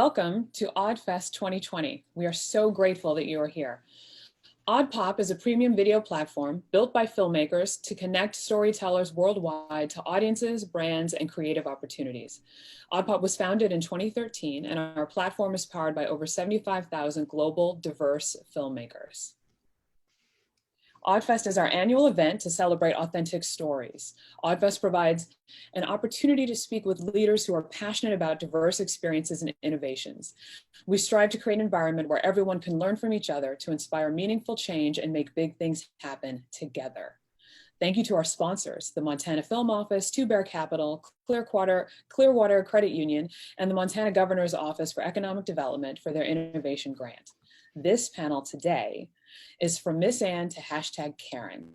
Welcome to AudFest 2020. We are so grateful that you are here. AudPop is a premium video platform built by filmmakers to connect storytellers worldwide to audiences, brands, and creative opportunities. AudPop was founded in 2013, and our platform is powered by over 75,000 global diverse filmmakers. AudFest is our annual event to celebrate authentic stories. AudFest provides an opportunity to speak with leaders who are passionate about diverse experiences and innovations. We strive to create an environment where everyone can learn from each other to inspire meaningful change and make big things happen together. Thank you to our sponsors, the Montana Film Office, Two Bear Capital, Clearwater Credit Union, and the Montana Governor's Office for Economic Development for their innovation grant. This panel today is from Miss Ann to #Karen.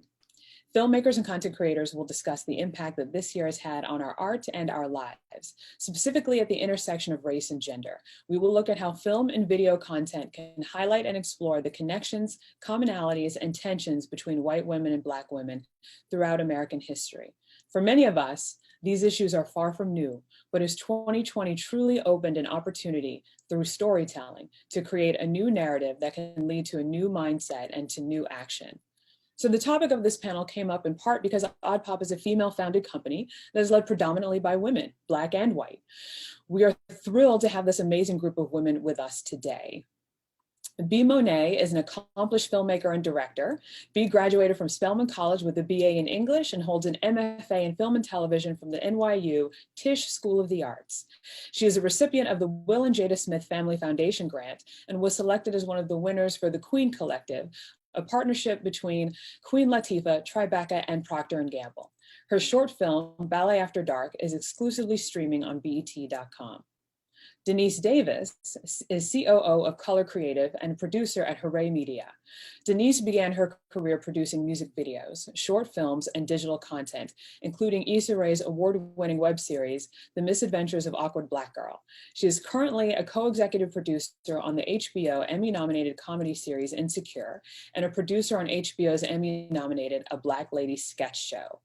Filmmakers and content creators will discuss the impact that this year has had on our art and our lives, specifically at the intersection of race and gender. We will look at how film and video content can highlight and explore the connections, commonalities, and tensions between white women and Black women throughout American history. For many of us, these issues are far from new, but as 2020 truly opened an opportunity through storytelling to create a new narrative that can lead to a new mindset and to new action. So the topic of this panel came up in part because AudPop is a female-founded company that is led predominantly by women, Black and white. We are thrilled to have this amazing group of women with us today. B. Monet is an accomplished filmmaker and director. B graduated from Spelman College with a BA in English and holds an MFA in Film and Television from the NYU Tisch School of the Arts. She is a recipient of the Will and Jada Smith Family Foundation grant and was selected as one of the winners for the Queen Collective, a partnership between Queen Latifah, Tribeca, and Procter & Gamble. Her short film, Ballet After Dark, is exclusively streaming on BET.com. Deniese Davis is COO of Color Creative and producer at Hooray Media. Denise began her career producing music videos, short films, and digital content, including Issa Rae's award-winning web series, The Misadventures of Awkward Black Girl. She is currently a co-executive producer on the HBO Emmy-nominated comedy series Insecure, and a producer on HBO's Emmy-nominated A Black Lady Sketch Show.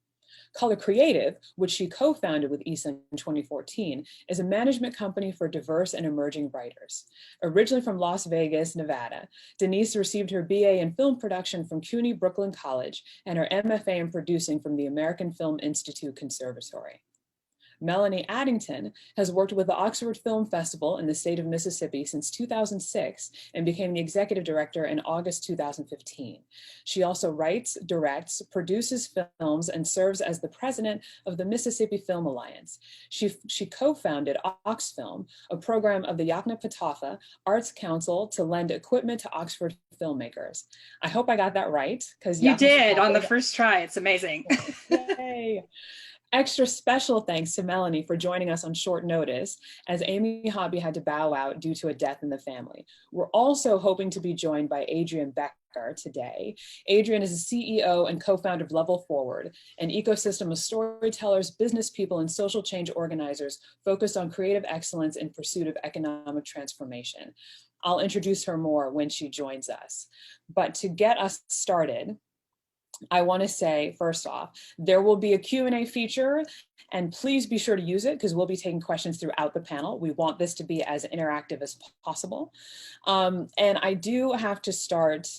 Color Creative, which she co-founded with Issa in 2014, is a management company for diverse and emerging writers. Originally from Las Vegas, Nevada, Denise received her BA in film production from CUNY Brooklyn College and her MFA in producing from the American Film Institute Conservatory. Melanie Addington has worked with the Oxford Film Festival in the state of Mississippi since 2006 and became the executive director in August 2015. She also writes, directs, produces films, and serves as the president of the Mississippi Film Alliance. She co-founded Oxfilm, a program of the Yoknapatawpha Arts Council to lend equipment to Oxford filmmakers. I hope I got that right. You did on the first try. It's amazing. Yay. Extra special thanks to Melanie for joining us on short notice, as Amy Hobby had to bow out due to a death in the family. We're also hoping to be joined by Adrienne Becker today. Adrienne is the CEO and co-founder of Level Forward, an ecosystem of storytellers, business people, and social change organizers focused on creative excellence in pursuit of economic transformation. I'll introduce her more when she joins us. But to get us started, I want to say, first off, there will be a Q&A feature, and please be sure to use it because we'll be taking questions throughout the panel. We want this to be as interactive as possible. And I do have to start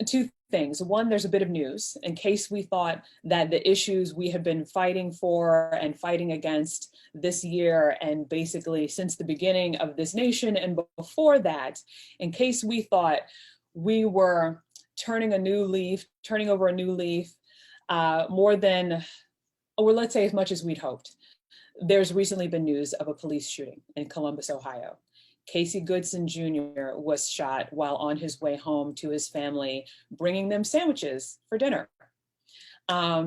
two things. One, there's a bit of news in case we thought that the issues we have been fighting for and fighting against this year and basically since the beginning of this nation and before that, in case we thought we were turning over a new leaf, more than, or let's say as much as we'd hoped. There's recently been news of a police shooting in Columbus, Ohio. Casey Goodson Jr. was shot while on his way home to his family, bringing them sandwiches for dinner.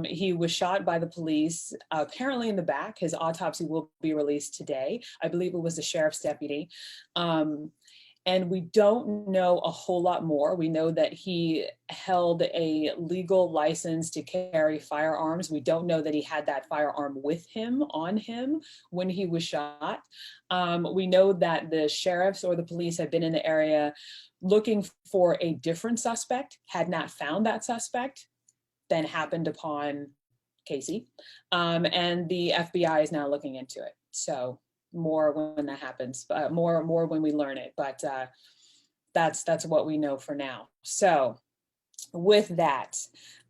He was shot by the police, apparently in the back. His autopsy will be released today. I believe it was the sheriff's deputy. And we don't know a whole lot more. We know that he held a legal license to carry firearms. We don't know that he had that firearm with him, on him, when he was shot. We know that the sheriffs or the police had been in the area looking for a different suspect, had not found that suspect, then happened upon Casey. And the FBI is now looking into it. So more when that happens, more when we learn it. But that's what we know for now. So with that,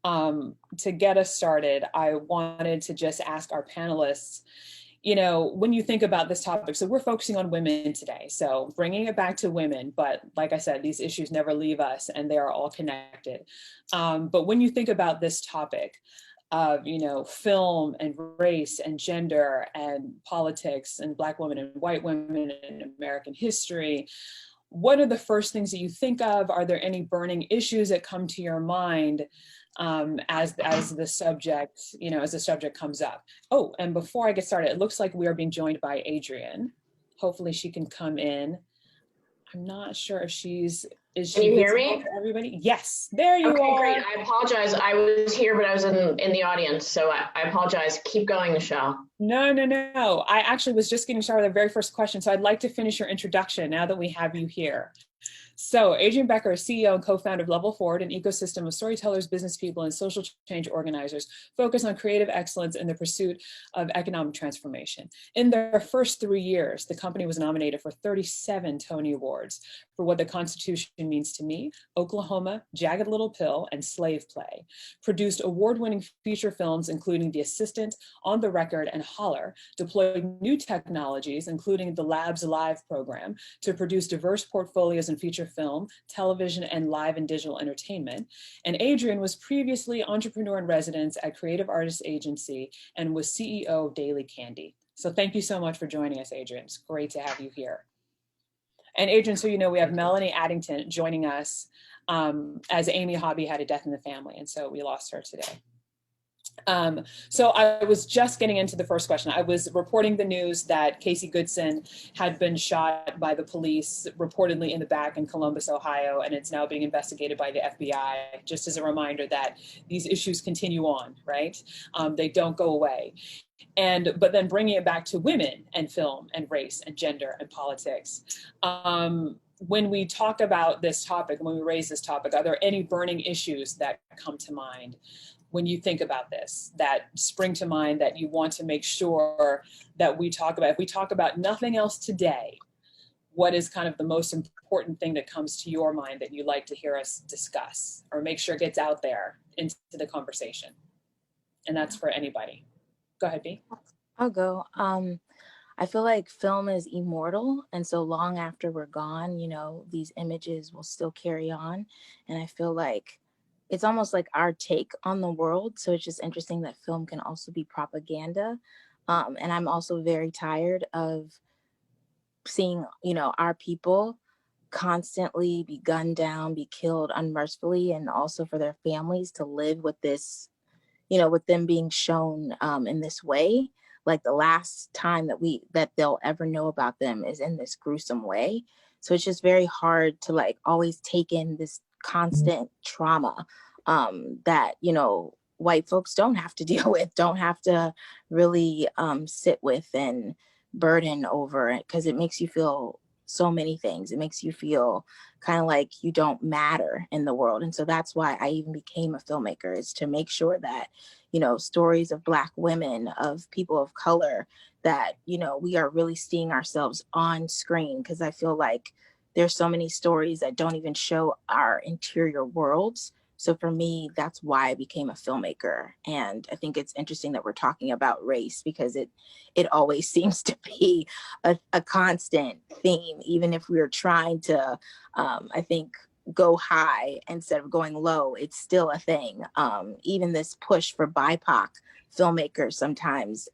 to get us started, I wanted to just ask our panelists, you know, when you think about this topic, so we're focusing on women today, so bringing it back to women, but like I said, these issues never leave us and they are all connected. But when you think about this topic of, you know, film and race and gender and politics and Black women and white women and American history, what are the first things that you think of? Are there any burning issues that come to your mind as the subject, you know, as the subject comes up? Oh, and before I get started, it looks like we are being joined by Adrienne. Hopefully she can come in. I'm not sure if Can you hear me? Everybody? Yes, there you are. Okay, great. I apologize. I was here, but I was in the audience, so I apologize. Keep going, Nichelle. No. I actually was just getting started with the very first question, so I'd like to finish your introduction now that we have you here. So Adrienne Becker, CEO and co-founder of Level Forward, an ecosystem of storytellers, business people, and social change organizers focused on creative excellence in the pursuit of economic transformation. In their first 3 years, the company was nominated for 37 Tony Awards for What the Constitution Means to Me, Oklahoma, Jagged Little Pill, and Slave Play. Produced award-winning feature films, including The Assistant, On the Record, and Holler. Deployed new technologies, including the Labs Live program, to produce diverse portfolios in feature film, television, and live and digital entertainment. And Adrienne was previously entrepreneur in residence at Creative Artists Agency and was CEO of Daily Candy. So thank you so much for joining us, Adrienne. It's great to have you here. And Adrienne, so you know, we have Melanie Addington joining us as Amy Hobby had a death in the family, and so we lost her today. So I was just getting into the first question. I was reporting the news that Casey Goodson had been shot by the police, reportedly in the back in Columbus, Ohio, and it's now being investigated by the FBI, just as a reminder that these issues continue on, right? They don't go away. But then bringing it back to women and film and race and gender and politics. When we talk about this topic, when we raise this topic, are there any burning issues that come to mind when you think about this, that spring to mind, that you want to make sure that we talk about? If we talk about nothing else today, what is kind of the most important thing that comes to your mind that you'd like to hear us discuss or make sure gets out there into the conversation? And that's for anybody. Go ahead, B. I'll go. I feel like film is immortal. And so long after we're gone, you know, these images will still carry on. And I feel like it's almost like our take on the world. So it's just interesting that film can also be propaganda. And I'm also very tired of seeing, you know, our people constantly be gunned down, be killed unmercifully, and also for their families to live with this, you know, with them being shown in this way. Like the last time that they'll ever know about them is in this gruesome way. So it's just very hard to like always take in this constant trauma that, you know, white folks don't have to deal with, don't have to really sit with and burden over it, because it makes you feel so many things. It makes you feel kind of like you don't matter in the world. And so that's why I even became a filmmaker, is to make sure that, you know, stories of Black women, of people of color, that, you know, we are really seeing ourselves on screen. Because I feel like there's so many stories that don't even show our interior worlds. So for me, that's why I became a filmmaker. And I think it's interesting that we're talking about race, because it always seems to be a constant theme, even if we're trying to, I think, go high instead of going low. It's still a thing. Even this push for BIPOC filmmakers sometimes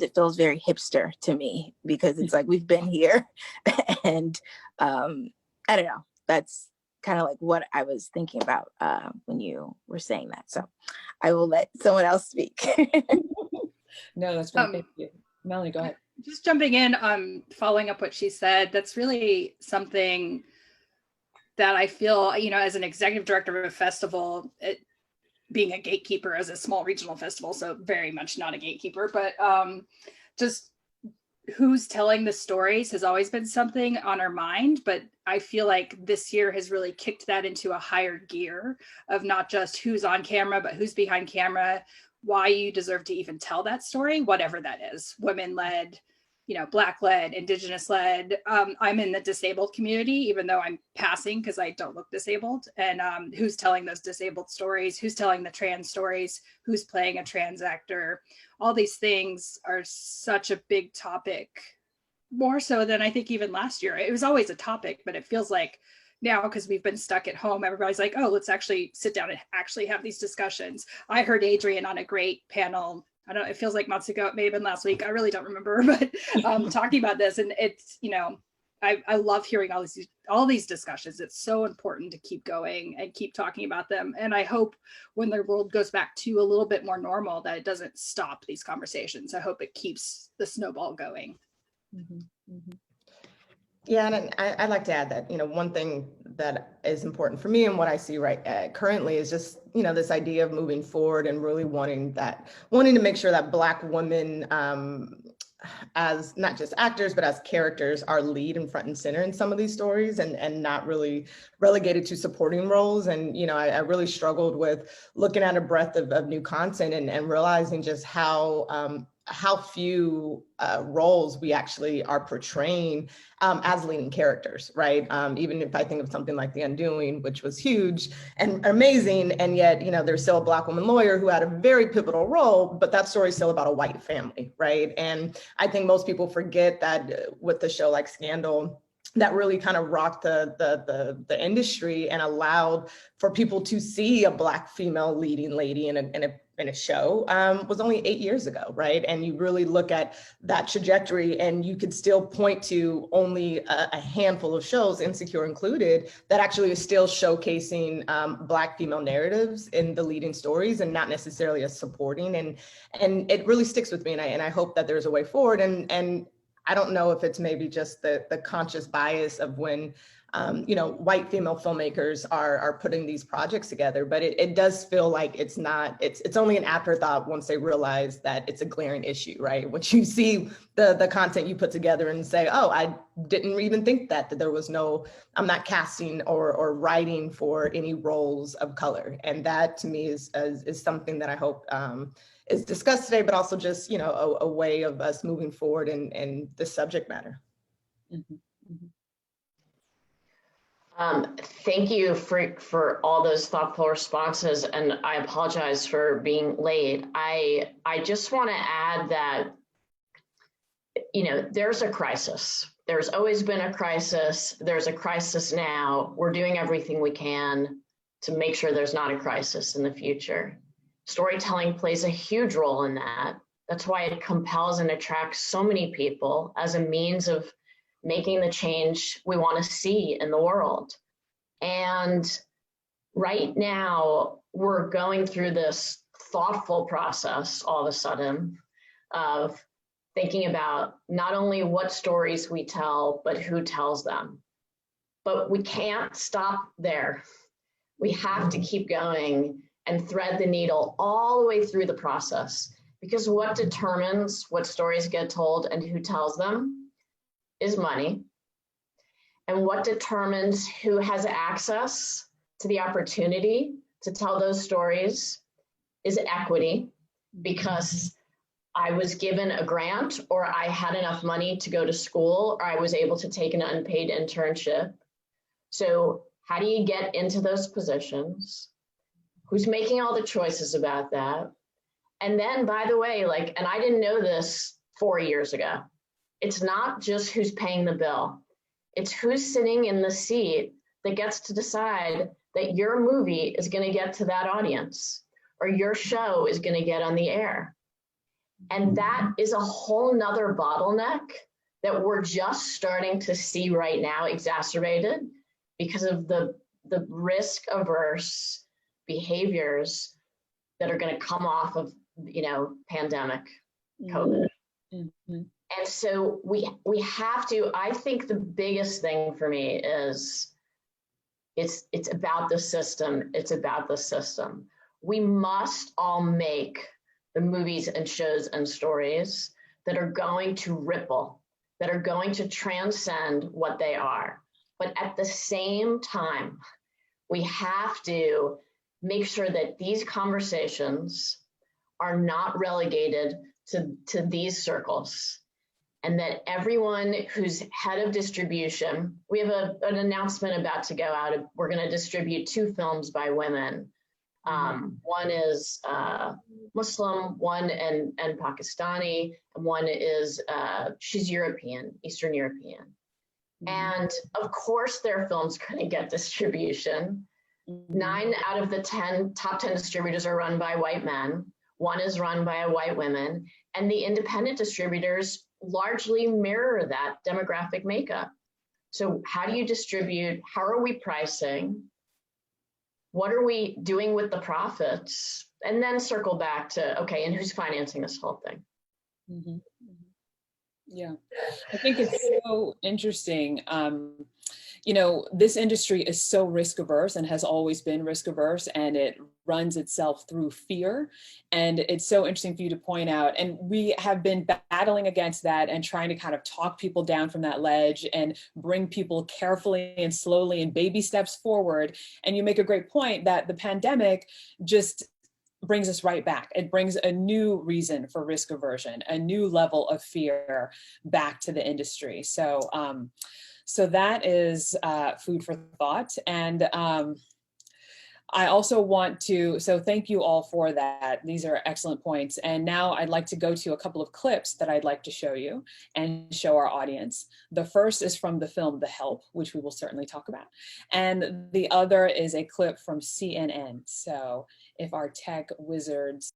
it feels very hipster to me, because it's like we've been here. And I don't know, that's kind of like what I was thinking about when you were saying that. So I will let someone else speak. No, that's great. Thank you. Melanie, go ahead. Just jumping in, following up what she said, that's really something that I feel, you know, as an executive director of a festival, being a gatekeeper as a small regional festival, so very much not a gatekeeper, but just who's telling the stories has always been something on our mind. But I feel like this year has really kicked that into a higher gear of not just who's on camera, but who's behind camera, why you deserve to even tell that story, whatever that is, women-led, Black led, Indigenous led. I'm in the disabled community, even though I'm passing because I don't look disabled. And who's telling those disabled stories? Who's telling the trans stories? Who's playing a trans actor? All these things are such a big topic, more so than I think even last year. It was always a topic, but it feels like now, because we've been stuck at home, everybody's like, oh, let's actually sit down and actually have these discussions. I heard Adrienne on a great panel. I don't know, it feels like months ago, it may have been last week. I really don't remember, but talking about this, and it's, I love hearing all these discussions. It's so important to keep going and keep talking about them. And I hope when the world goes back to a little bit more normal, that it doesn't stop these conversations. I hope it keeps the snowball going. Mm-hmm. Mm-hmm. Yeah, and I'd like to add that, one thing that is important for me and what I see currently is just, this idea of moving forward and really wanting to make sure that Black women, as not just actors, but as characters, are lead and front and center in some of these stories and not really relegated to supporting roles. And, I really struggled with looking at a breadth of new content and realizing just how few roles we actually are portraying as leading characters, right? Even if I think of something like The Undoing, which was huge and amazing, and yet, there's still a Black woman lawyer who had a very pivotal role, but that story is still about a white family, right? And I think most people forget that with a show like Scandal, that really kind of rocked the industry and allowed for people to see a Black female leading lady in a show was only 8 years ago, right? And you really look at that trajectory and you could still point to only a handful of shows, Insecure included, that actually is still showcasing Black female narratives in the leading stories and not necessarily as supporting. And it really sticks with me, and I hope that there's a way forward. And I don't know if it's maybe just the conscious bias of when white female filmmakers are putting these projects together, but it does feel like it's only an afterthought once they realize that it's a glaring issue, right? Once you see the content you put together and say, oh, I didn't even think that there was I'm not casting or writing for any roles of color. And that to me is something that I hope is discussed today, but also just, a way of us moving forward in this subject matter. Mm-hmm. Mm-hmm. Thank you for all those thoughtful responses, and I apologize for being late. I just want to add that, there's a crisis. There's always been a crisis. There's a crisis now. We're doing everything we can to make sure there's not a crisis in the future. Storytelling plays a huge role in that. That's why it compels and attracts so many people as a means of making the change we want to see in the world. And right now, we're going through this thoughtful process all of a sudden of thinking about not only what stories we tell, but who tells them. But we can't stop there. We have to keep going and thread the needle all the way through the process, because what determines what stories get told and who tells them is money. And what determines who has access to the opportunity to tell those stories is equity, because I was given a grant, or I had enough money to go to school, or I was able to take an unpaid internship. So how do you get into those positions? Who's making all the choices about that? And then, by the way, and I didn't know this 4 years ago, it's not just who's paying the bill. It's who's sitting in the seat that gets to decide that your movie is going to get to that audience, or your show is going to get on the air. And that is a whole nother bottleneck that we're just starting to see right now, exacerbated because of the risk-averse behaviors that are going to come off of, pandemic, COVID. Mm-hmm. And so we have to, I think the biggest thing for me is it's about the system. It's about the system. We must all make the movies and shows and stories that are going to ripple, that are going to transcend what they are. But at the same time, we have to make sure that these conversations are not relegated to these circles. and that everyone who's head of distribution, we have an announcement about to go out. We're going to distribute 2 films by women. One is Muslim, one and Pakistani, and one is she's European, Eastern European. And of course, their film's going to get distribution. 9 out of the top 10 distributors are run by white men. 1 is run by a white woman, and the independent distributors largely mirror that demographic makeup. So how do you distribute? How are we pricing? What are we doing with the profits? And then circle back to, okay, and who's financing this whole thing? Mm-hmm. Yeah, I think it's so interesting. You know, this industry is so risk averse and has always been risk averse, and it runs itself through fear. And it's so interesting for you to point out. And we have been battling against that and trying to kind of talk people down from that ledge and bring people carefully and slowly in baby steps forward. And you make a great point that the pandemic just brings us right back. It brings a new reason for risk aversion, a new level of fear back to the industry. So, so that is food for thought. And I also want to, so thank you all for that. These are excellent points. And now I'd like to go to a couple of clips that I'd like to show you and show our audience. The first is from the film The Help, which we will certainly talk about. And the other is a clip from CNN. So if our tech wizards.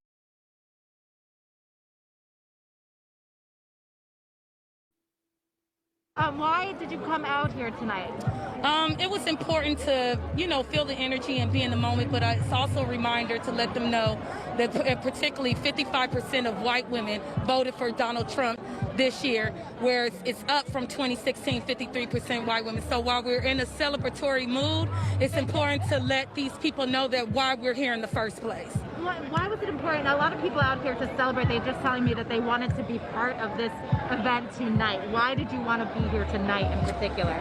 Why did you come out here tonight? It was important to, feel the energy and be in the moment, but it's also a reminder to let them know that particularly 55% of white women voted for Donald Trump this year, whereas it's up from 2016, 53% white women. So while we're in a celebratory mood, it's important to let these people know that why we're here in the first place. Why was it important? A lot of people out here to celebrate, they're just telling me that they wanted to be part of this event tonight. Why did you want to be here tonight in particular?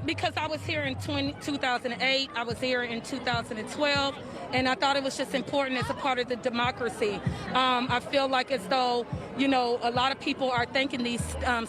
Because I was here in 2008, I was here in 2012, and I thought it was just important as a part of the democracy. I feel like as though, a lot of people are thanking these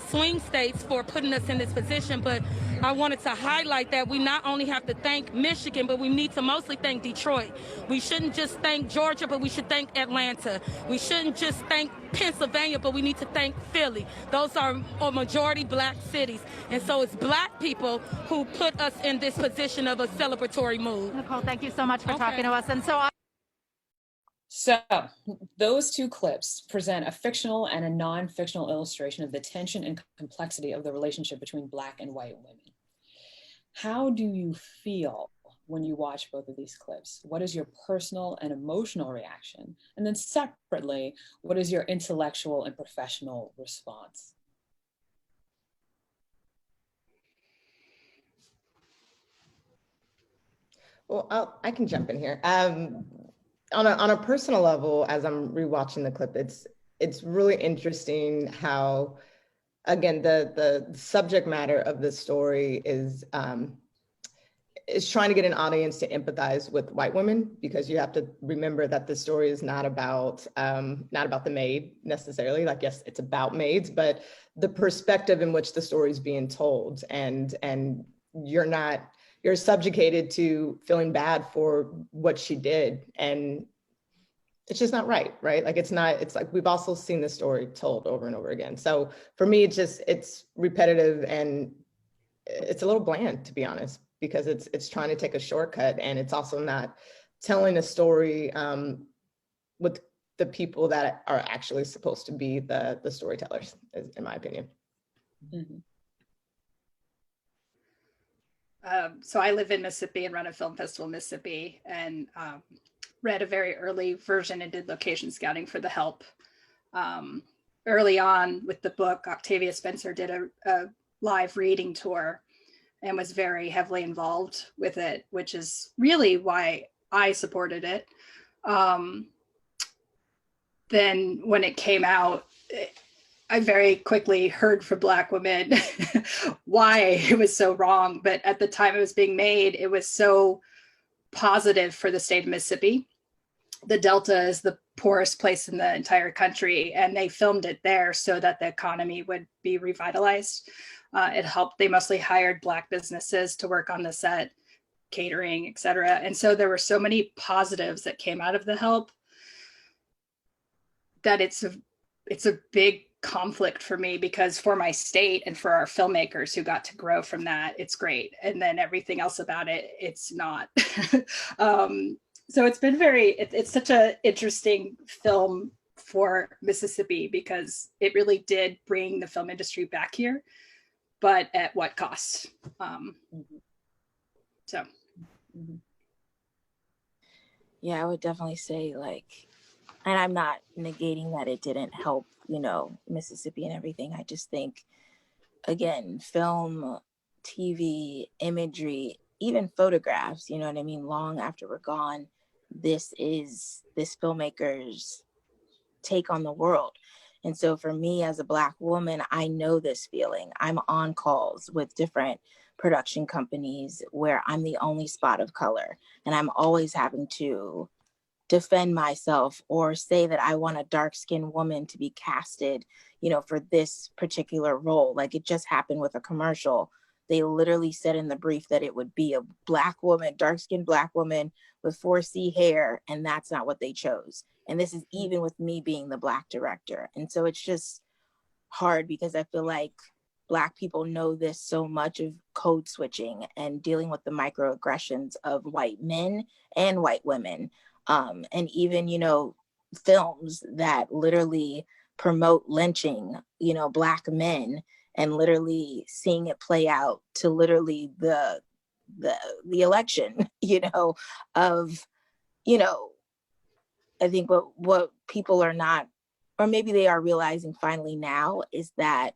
swing states for putting us in this position, but I wanted to highlight that we not only have to thank Michigan, but we need to mostly thank Detroit. We shouldn't just thank Georgia, but we should thank Atlanta. We shouldn't just thank Pennsylvania, but we need to thank Philly. Those are majority black cities. And so it's black people who put us in this position of a celebratory mood. Nicole, thank you so much for talking to us. And So those 2 clips present a fictional and a non-fictional illustration of the tension and complexity of the relationship between Black and white women. How do you feel when you watch both of these clips? What is your personal and emotional reaction? And then separately, what is your intellectual and professional response? Well, I can jump in here. On a personal level, as I'm rewatching the clip, it's really interesting how, again, the subject matter of the story is trying to get an audience to empathize with white women, because you have to remember that the story is not about the maid necessarily. Like, yes, it's about maids, but the perspective in which the story is being told, and you're subjugated to feeling bad for what she did. And it's just not right? Like, it's like, we've also seen this story told over and over again. So for me, it's repetitive, and it's a little bland, to be honest, because it's trying to take a shortcut, and it's also not telling a story with the people that are actually supposed to be the storytellers, in my opinion. Mm-hmm. So I live in Mississippi and run a film festival in Mississippi, and read a very early version and did location scouting for The Help. Early on with the book, Octavia Spencer did a live reading tour and was very heavily involved with it, which is really why I supported it. Then when it came out, I very quickly heard from Black women why it was so wrong. But at the time it was being made, it was so positive for the state of Mississippi. the Delta is the poorest place in the entire country, and they filmed it there so that the economy would be revitalized. It helped. They mostly hired Black businesses to work on the set, catering, etc. And so there were so many positives that came out of the help that it's a big conflict for me, because for my state and for our filmmakers who got to grow from that, it's great. And then everything else about it, it's not. So it's been it's such an interesting film for Mississippi, because it really did bring the film industry back here, but at what cost? Yeah, I would definitely say, like, and I'm not negating that it didn't help, you know, Mississippi and everything. I just think, again, film, TV, imagery, even photographs, you know what I mean? Long after we're gone, this is this filmmaker's take on the world. And so for me as a Black woman, I know this feeling. I'm on calls with different production companies where I'm the only spot of color, and I'm always having to defend myself or say that I want a dark-skinned woman to be casted, you know, for this particular role. Like, it just happened with a commercial. They literally said in the brief that it would be a Black woman, dark-skinned Black woman with 4C hair, and that's not what they chose. And this is even with me being the Black director. And so it's just hard, because I feel like Black people know this so much of code switching and dealing with the microaggressions of white men and white women. And even, you know, films that literally promote lynching, you know, Black men, and literally seeing it play out to literally the election, you know, of, you know, I think what people are not, or maybe they are realizing finally now, is that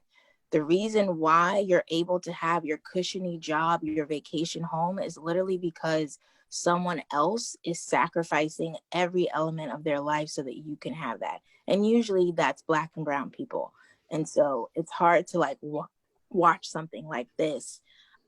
the reason why you're able to have your cushiony job, your vacation home, is literally because someone else is sacrificing every element of their life so that you can have that. And usually that's Black and brown people. And so it's hard to like watch something like this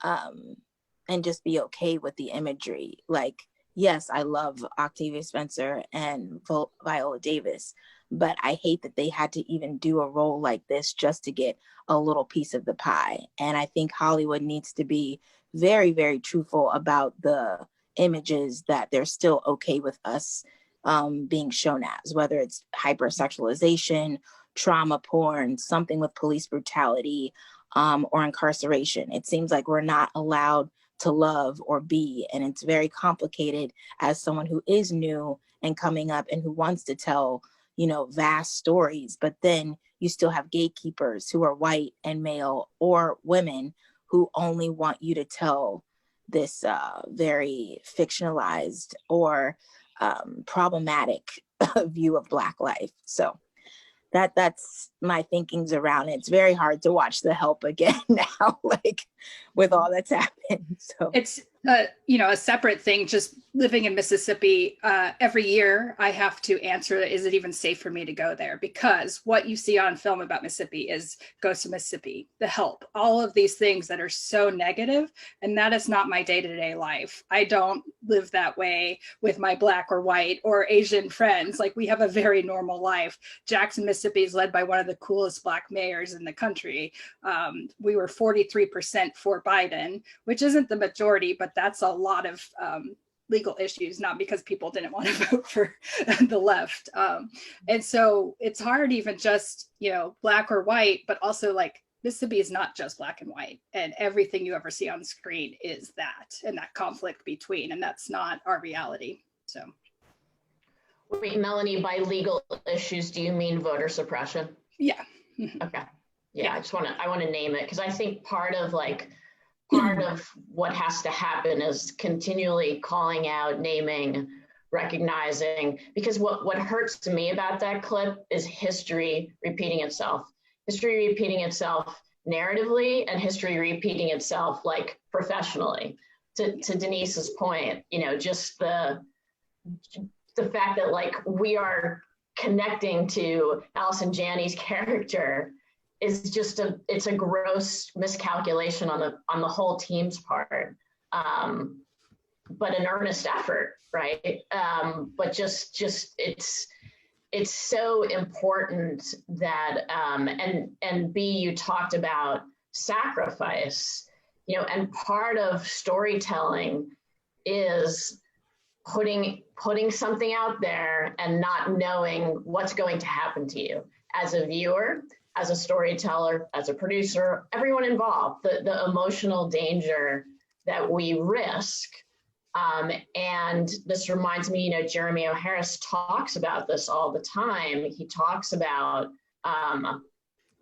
and just be okay with the imagery. Like, yes, I love Octavia Spencer and Viola Davis, but I hate that they had to even do a role like this just to get a little piece of the pie. And I think Hollywood needs to be very, very truthful about the images that they're still okay with us being shown as, whether it's hypersexualization, trauma porn, something with police brutality, or incarceration. It seems like we're not allowed to love or be, and it's very complicated as someone who is new and coming up and who wants to tell, you know, vast stories, but then you still have gatekeepers who are white and male or women who only want you to tell this very fictionalized or problematic view of Black life. So that's my thinkings around it. It's very hard to watch The Help again now, like with all that's happened. So it's you know, a separate thing, just living in Mississippi. Every year I have to answer, is it even safe for me to go there? Because what you see on film about Mississippi is Ghost of Mississippi, The Help, all of these things that are so negative, and that is not my day-to-day life. I don't live that way with my Black or white or Asian friends. Like, we have a very normal life. Jackson, Mississippi is led by one of the coolest Black mayors in the country. We were 43% for Biden, which isn't the majority, but that's a lot of legal issues, not because people didn't want to vote for the left. And so it's hard, even just, you know, Black or white, but also like Mississippi is not just Black and white, and everything you ever see on screen is that, and that conflict between, and that's not our reality. So. Wait, Melanie, by legal issues, do you mean voter suppression? Yeah. Okay. Yeah, I want to name it, because I think part of what has to happen is continually calling out, naming, recognizing, because what hurts to me about that clip is history repeating itself narratively, and history repeating itself like professionally. To Denise's point, you know, just the fact that like we are connecting to Allison Janney's character is just it's a gross miscalculation on the whole team's part. but an earnest effort, right? But just it's so important that, and B, you talked about sacrifice, you know, and part of storytelling is putting something out there and not knowing what's going to happen to you as a viewer, as a storyteller, as a producer, everyone involved, the emotional danger that we risk. And this reminds me, you know, Jeremy O. Harris talks about this all the time. He talks about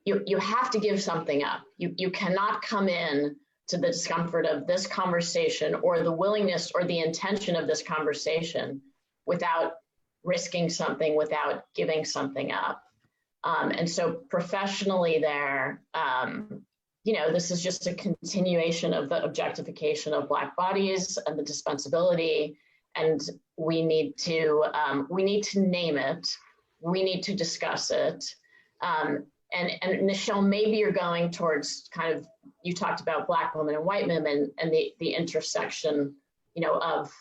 you have to give something up. You cannot come in to the discomfort of this conversation or the willingness or the intention of this conversation without risking something, without giving something up. And so professionally there, you know, this is just a continuation of the objectification of Black bodies and the dispensability. And we need to name it. We need to discuss it. And Nichelle, maybe you're going towards kind of, you talked about Black women and white women and the intersection, you know, of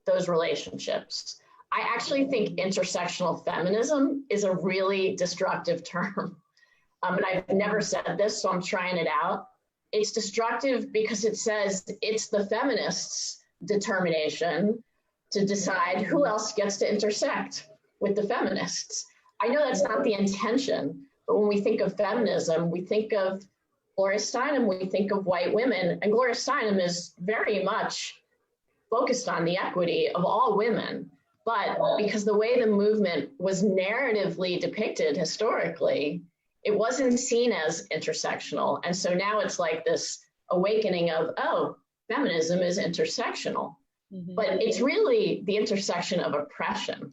those relationships. I actually think intersectional feminism is a really destructive term. And I've never said this, so I'm trying it out. It's destructive because it says it's the feminists' determination to decide who else gets to intersect with the feminists. I know that's not the intention, but when we think of feminism, we think of Gloria Steinem, we think of white women, and Gloria Steinem is very much focused on the equity of all women. But because the way the movement was narratively depicted historically, it wasn't seen as intersectional. And so now it's like this awakening of, oh, feminism is intersectional. Mm-hmm. But it's really the intersection of oppression.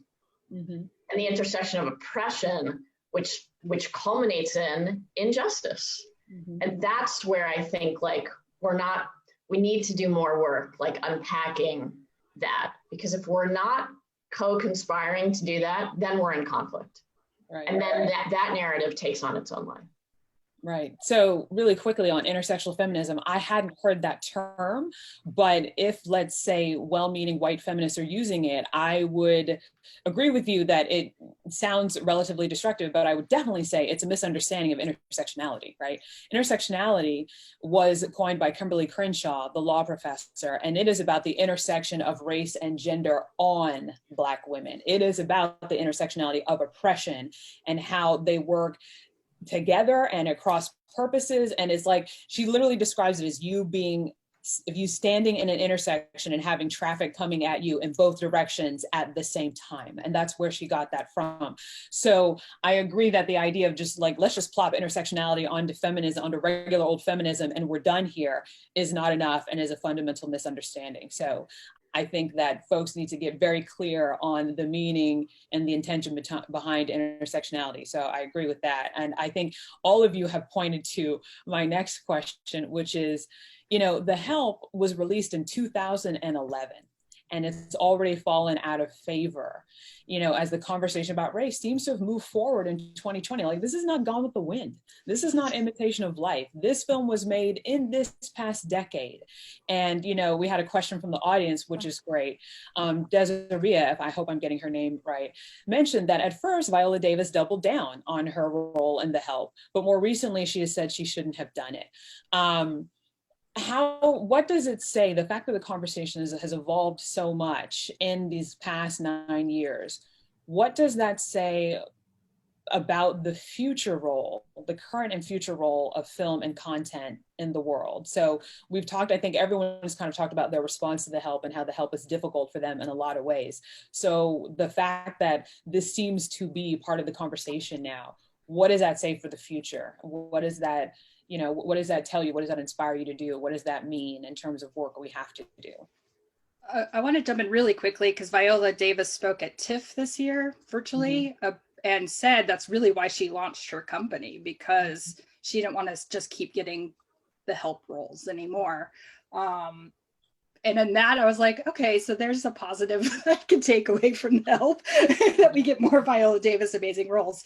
Mm-hmm. And the intersection of oppression, which culminates in injustice. Mm-hmm. And that's where I think like we need to do more work, like unpacking that. Because if we're not co-conspiring to do that, then we're in conflict. Right. And then that narrative takes on its own life. Right. So really quickly on intersectional feminism, I hadn't heard that term, but if, let's say, well-meaning white feminists are using it, I would agree with you that it sounds relatively destructive, but I would definitely say it's a misunderstanding of intersectionality, right? Intersectionality was coined by Kimberly Crenshaw, the law professor, and it is about the intersection of race and gender on Black women. It is about the intersectionality of oppression and how they work together and across purposes. And it's like, she literally describes it as you standing in an intersection and having traffic coming at you in both directions at the same time. And that's where she got that from. So I agree that the idea of just like, let's just plop intersectionality onto feminism, onto regular old feminism, and we're done here is not enough and is a fundamental misunderstanding. So I think that folks need to get very clear on the meaning and the intention behind intersectionality. So I agree with that. And I think all of you have pointed to my next question, which is, you know, The Help was released in 2011. And it's already fallen out of favor, you know, as the conversation about race seems to have moved forward in 2020. Like, this is not Gone with the Wind. This is not Imitation of Life. This film was made in this past decade. And, you know, we had a question from the audience, which is great. Desiree, if I hope I'm getting her name right, mentioned that at first Viola Davis doubled down on her role in The Help, but more recently she has said she shouldn't have done it. What does it say, the fact that the conversation has evolved so much in these past 9 years, what does that say about the future role, the current and future role of film and content in the world? So we've talked, I think everyone has kind of talked about their response to The Help and how The Help is difficult for them in a lot of ways. So the fact that this seems to be part of the conversation now, what does that say for the future? What is that? You know, what does that tell you? What does that inspire you to do? What does that mean in terms of work we have to do? I want to jump in really quickly because Viola Davis spoke at TIFF this year virtually and said that's really why she launched her company, because she didn't want to just keep getting the help roles anymore. And in that, I was like, okay, so there's a positive I can take away from The Help, that we get more Viola Davis amazing roles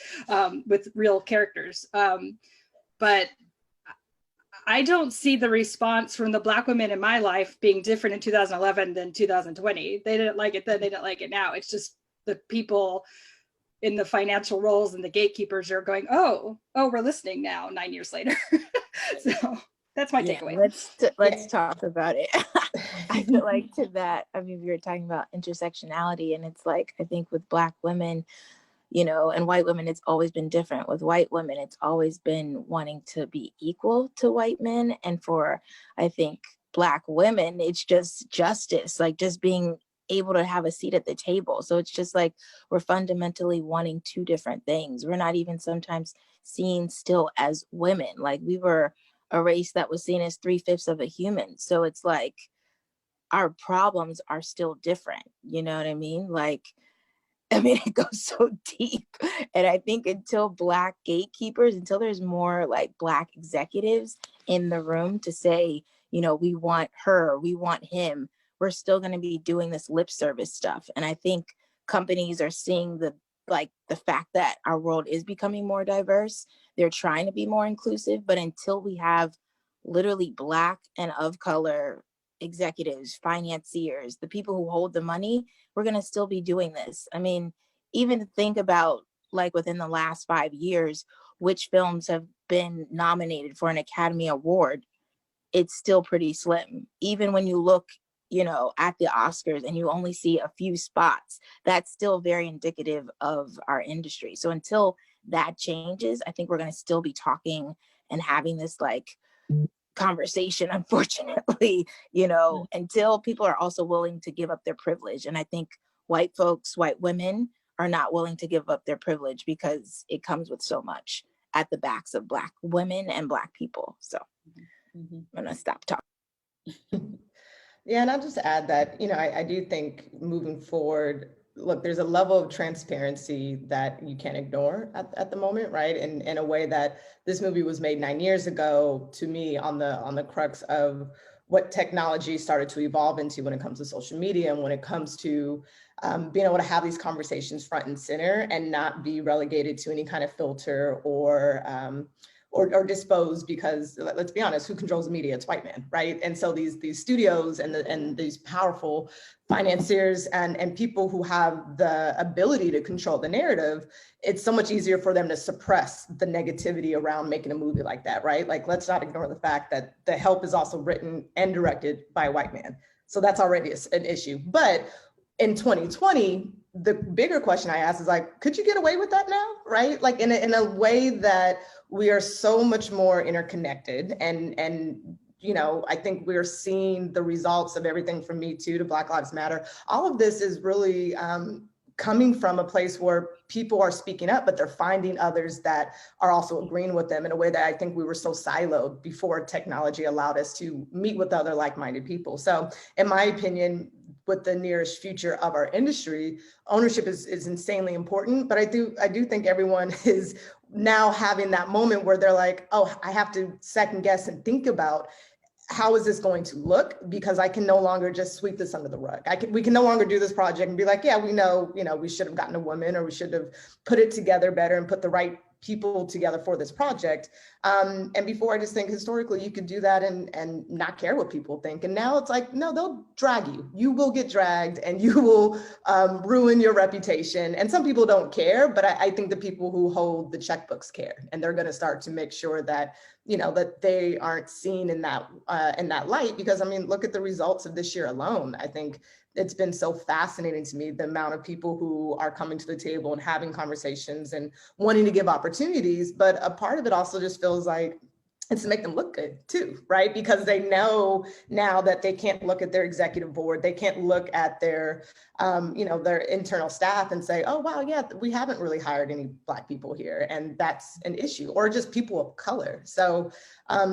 with real characters. But I don't see the response from the Black women in my life being different in 2011 than 2020. They didn't like it then, they didn't like it now. It's just the people in the financial roles and the gatekeepers are going, oh, we're listening now 9 years later. So that's my takeaway. Let's talk about it. I feel like to that, I mean, we were talking about intersectionality, and it's like, I think with Black women, you know, and white women, it's always been different. With white women, it's always been wanting to be equal to white men. And for, I think, Black women, it's just justice, like just being able to have a seat at the table. So it's just like, we're fundamentally wanting two different things. We're not even sometimes seen still as women. Like, we were a race that was seen as 3/5 of a human. So it's like, our problems are still different. You know what I mean? Like, I mean, it goes so deep. And I think until Black gatekeepers, until there's more like Black executives in the room to say, you know, we want her, we want him, we're still going to be doing this lip service stuff. And I think companies are seeing the fact that our world is becoming more diverse. They're trying to be more inclusive, but until we have literally Black and of color executives, financiers, the people who hold the money, we're going to still be doing this. I mean, even think about like within the last 5 years, which films have been nominated for an Academy Award, it's still pretty slim. Even when you look, you know, at the Oscars and you only see a few spots, that's still very indicative of our industry. So until that changes, I think we're going to still be talking and having this like conversation, unfortunately, you know, until people are also willing to give up their privilege. And I think white folks, white women are not willing to give up their privilege because it comes with so much at the backs of Black women and Black people. So I'm gonna stop talking. Yeah, and I'll just add that, you know, I do think moving forward, look, there's a level of transparency that you can't ignore at the moment, right? And in a way that this movie was made 9 years ago, to me, on the crux of what technology started to evolve into when it comes to social media and when it comes to being able to have these conversations front and center and not be relegated to any kind of filter or disposed, because let's be honest, who controls the media? It's white men, right? And so these studios and these powerful financiers and people who have the ability to control the narrative, it's so much easier for them to suppress the negativity around making a movie like that, right? Like, let's not ignore the fact that The Help is also written and directed by a white man. So that's already an issue. But in 2020, the bigger question I ask is like, could you get away with that now, right? Like in a way that we are so much more interconnected, and you know, I think we're seeing the results of everything from Me Too to Black Lives Matter. All of this is really coming from a place where people are speaking up, but they're finding others that are also agreeing with them in a way that I think we were so siloed before technology allowed us to meet with other like-minded people. So in my opinion, with the nearest future of our industry, ownership is insanely important. But I do think everyone is now having that moment where they're like, oh, I have to second guess and think about, how is this going to look? Because I can no longer just sweep this under the rug. We can no longer do this project and be like, yeah, we know, we should have gotten a woman, or we should have put it together better and put the right people together for this project. And before, I just think historically you could do that and not care what people think. And now it's like, no, they'll drag you. You will get dragged and you will ruin your reputation. And some people don't care, but I think the people who hold the checkbooks care, and they're going to start to make sure that, that they aren't seen in that light. Because I mean, look at the results of this year alone. I think it's been so fascinating to me, the amount of people who are coming to the table and having conversations and wanting to give opportunities. But a part of it also just feels like it's to make them look good too, right? Because they know now that they can't look at their executive board, they can't look at their, their internal staff and say, oh, wow, yeah, we haven't really hired any Black people here. And that's an issue, or just people of color. So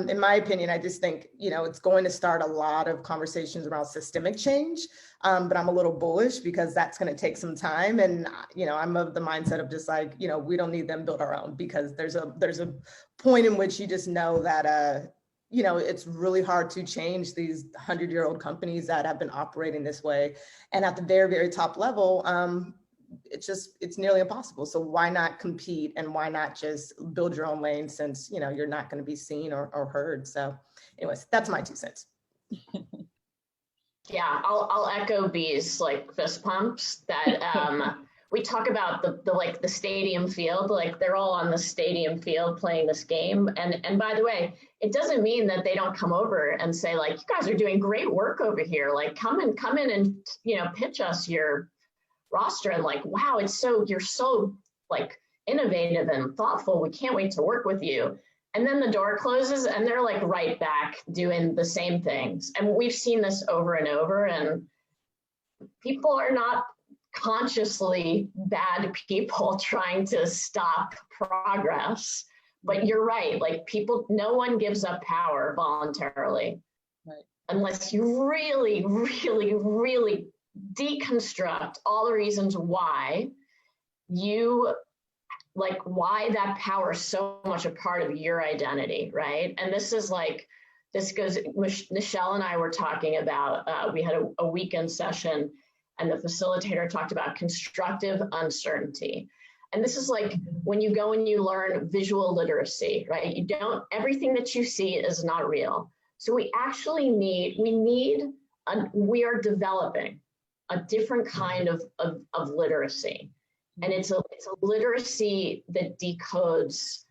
in my opinion, I just think, it's going to start a lot of conversations around systemic change. But I'm a little bullish because that's going to take some time. And, I'm of the mindset of just like, we don't need them, build our own, because there's a point in which you just know that, it's really hard to change these 100-year-old companies that have been operating this way. And at the very, very top level, it's nearly impossible. So why not compete, and why not just build your own lane, since, you know, you're not going to be seen or heard. So anyways, that's my 2 cents. Yeah, I'll echo B's like fist pumps that we talk about the stadium field, like they're all on the stadium field playing this game. And by the way, it doesn't mean that they don't come over and say, like, you guys are doing great work over here. Like, come in and, you know, pitch us your roster, and like, wow, you're so like innovative and thoughtful. We can't wait to work with you. And then the door closes and they're like right back doing the same things. And we've seen this over and over, and people are not consciously bad people trying to stop progress. But you're right, like no one gives up power voluntarily. Right. Unless you really, really, really deconstruct all the reasons why why that power is so much a part of your identity, right? And this goes, Nichelle and I were talking about, we had a weekend session, and the facilitator talked about constructive uncertainty. And this is like when you go and you learn visual literacy, right? Everything that you see is not real. So we actually we are developing a different kind of literacy. And it's a literacy that decodes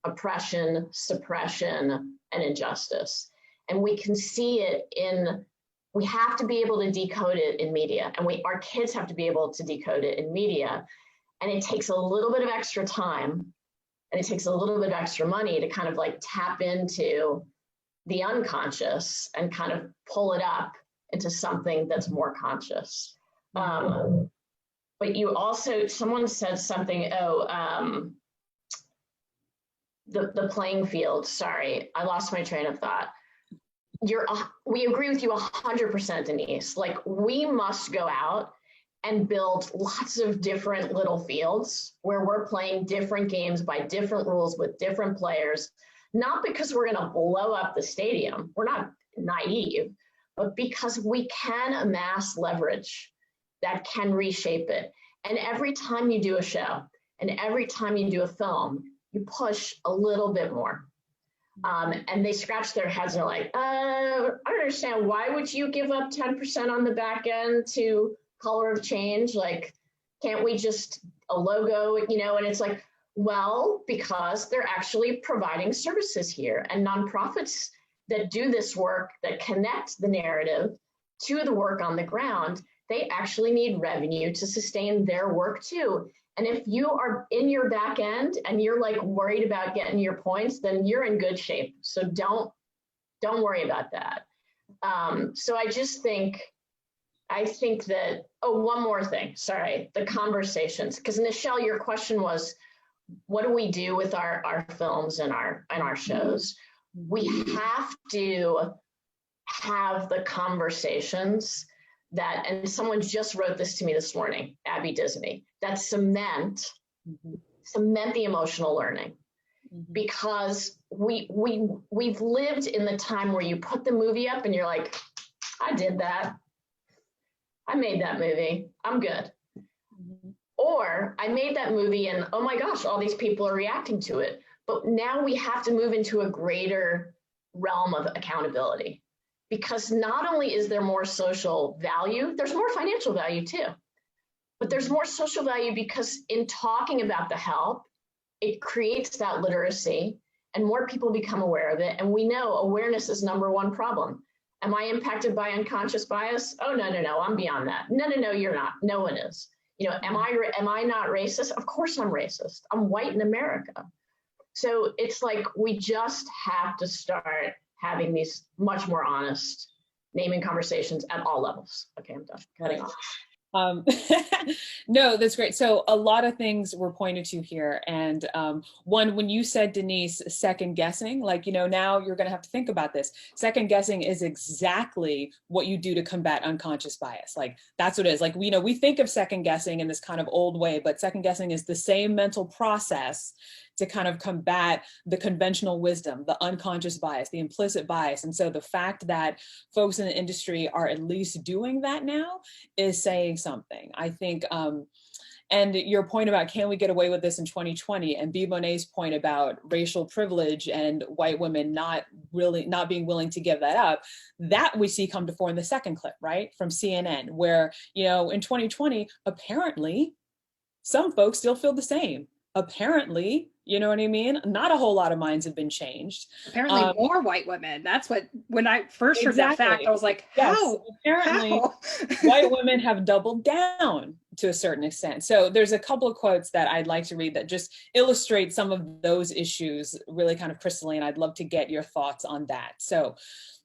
oppression, suppression, and injustice. And we can see it we have to be able to decode it in media, and our kids have to be able to decode it in media. And it takes a little bit of extra time, and it takes a little bit of extra money to kind of like tap into the unconscious and kind of pull it up into something that's more conscious. But you also, someone said something, the playing field, sorry, I lost my train of thought. We agree with you 100%, Denise. Like, we must go out and build lots of different little fields where we're playing different games by different rules with different players, not because we're gonna blow up the stadium, we're not naive, but because we can amass leverage that can reshape it. And every time you do a show, and every time you do a film, you push a little bit more. And they scratch their heads and they're like, I don't understand. Why would you give up 10% on the back end to Color of Change? Like, can't we just a logo, you know? And it's like, well, because they're actually providing services here, and nonprofits that do this work, that connect the narrative to the work on the ground, they actually need revenue to sustain their work too. And if you are in your back end and you're like worried about getting your points, then you're in good shape. So don't worry about that. So I think that, one more thing, sorry, the conversations, because Nichelle, your question was, what do we do with our films and our shows? We have to have the conversations that, and someone just wrote this to me this morning, Abby Disney, that cement the emotional learning. Because we've lived in the time where you put the movie up and you're like, I did that. I made that movie. I'm good. Or I made that movie and oh my gosh, all these people are reacting to it. But now we have to move into a greater realm of accountability, because not only is there more social value, there's more financial value too. But there's more social value because in talking about the help, it creates that literacy and more people become aware of it. And we know awareness is number one problem. Am I impacted by unconscious bias? Oh, no, I'm beyond that. No, you're not. No one is. You know, am I not racist? Of course I'm racist. I'm white in America. So it's like, we just have to start having these much more honest naming conversations at all levels. Okay, I'm done cutting off. No, that's great. So a lot of things were pointed to here. And one, when you said, Denise, second guessing, like, you know, now you're going to have to think about this. Second guessing is exactly what you do to combat unconscious bias. Like, that's what it is. Like, we think of second guessing in this kind of old way, but second guessing is the same mental process to kind of combat the conventional wisdom, the unconscious bias, the implicit bias. And so the fact that folks in the industry are at least doing that now is saying something. I think And your point about can we get away with this in 2020, and B. Monet's point about racial privilege and white women not being willing to give that up, that we see come to fore in the second clip, right, from CNN, where, you know, in 2020, apparently some folks still feel the same. Apparently, you know what I mean? Not a whole lot of minds have been changed. Apparently more white women. That's what, when I first heard that fact, I was like, how? Yes, apparently white women have doubled down to a certain extent. So there's a couple of quotes that I'd like to read that just illustrate some of those issues really kind of crystalline. I'd love to get your thoughts on that. So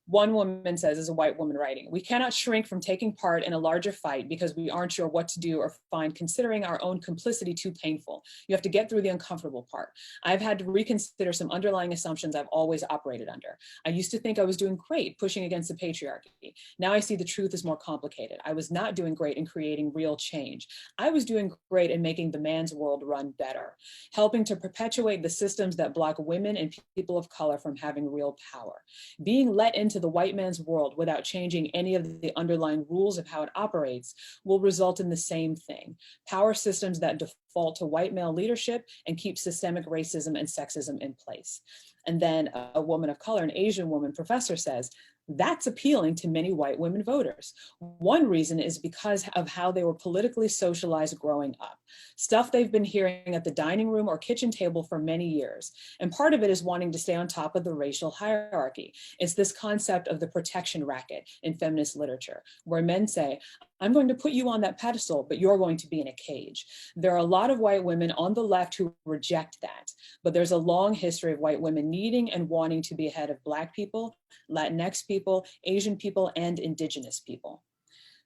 one woman says, as a white woman writing, "We cannot shrink from taking part in a larger fight because we aren't sure what to do or find considering our own complicity too painful. You have to get through the uncomfortable part. I've had to reconsider some underlying assumptions I've always operated under. I used to think I was doing great pushing against the patriarchy. Now I see the truth is more complicated. I was not doing great in creating real change. I was doing great in making the man's world run better, helping to perpetuate the systems that block women and people of color from having real power. Being let into the white man's world without changing any of the underlying rules of how it operates will result in the same thing: power systems that default to white male leadership and keep systemic racism and sexism in place." And then a woman of color, an Asian woman professor, says, "That's appealing to many white women voters. One reason is because of how they were politically socialized growing up, stuff they've been hearing at the dining room or kitchen table for many years. And part of it is wanting to stay on top of the racial hierarchy. It's this concept of the protection racket in feminist literature, where men say, I'm going to put you on that pedestal, but you're going to be in a cage. There are a lot of white women on the left who reject that, but there's a long history of white women needing and wanting to be ahead of Black people, Latinx people, Asian people, and Indigenous people."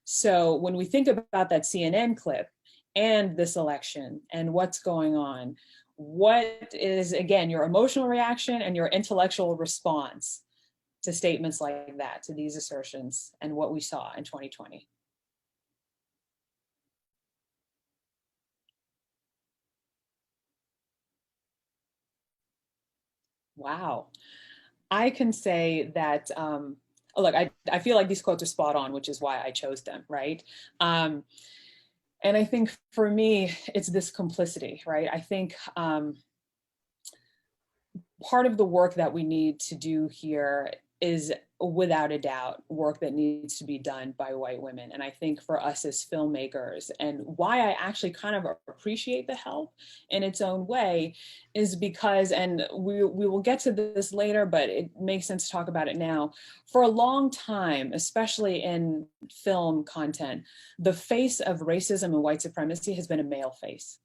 So when we think about that CNN clip and this election and what's going on, what is, again, your emotional reaction and your intellectual response to statements like that, to these assertions and what we saw in 2020? Wow. I can say that, look, I feel like these quotes are spot on, which is why I chose them, right? And I think for me, it's this complicity, right? I think part of the work that we need to do here is, without a doubt, work that needs to be done by white women. And I think for us as filmmakers, and why I actually kind of appreciate the help in its own way, is because, and we will get to this later, but it makes sense to talk about it now. For a long time, especially in film content, the face of racism and white supremacy has been a male face.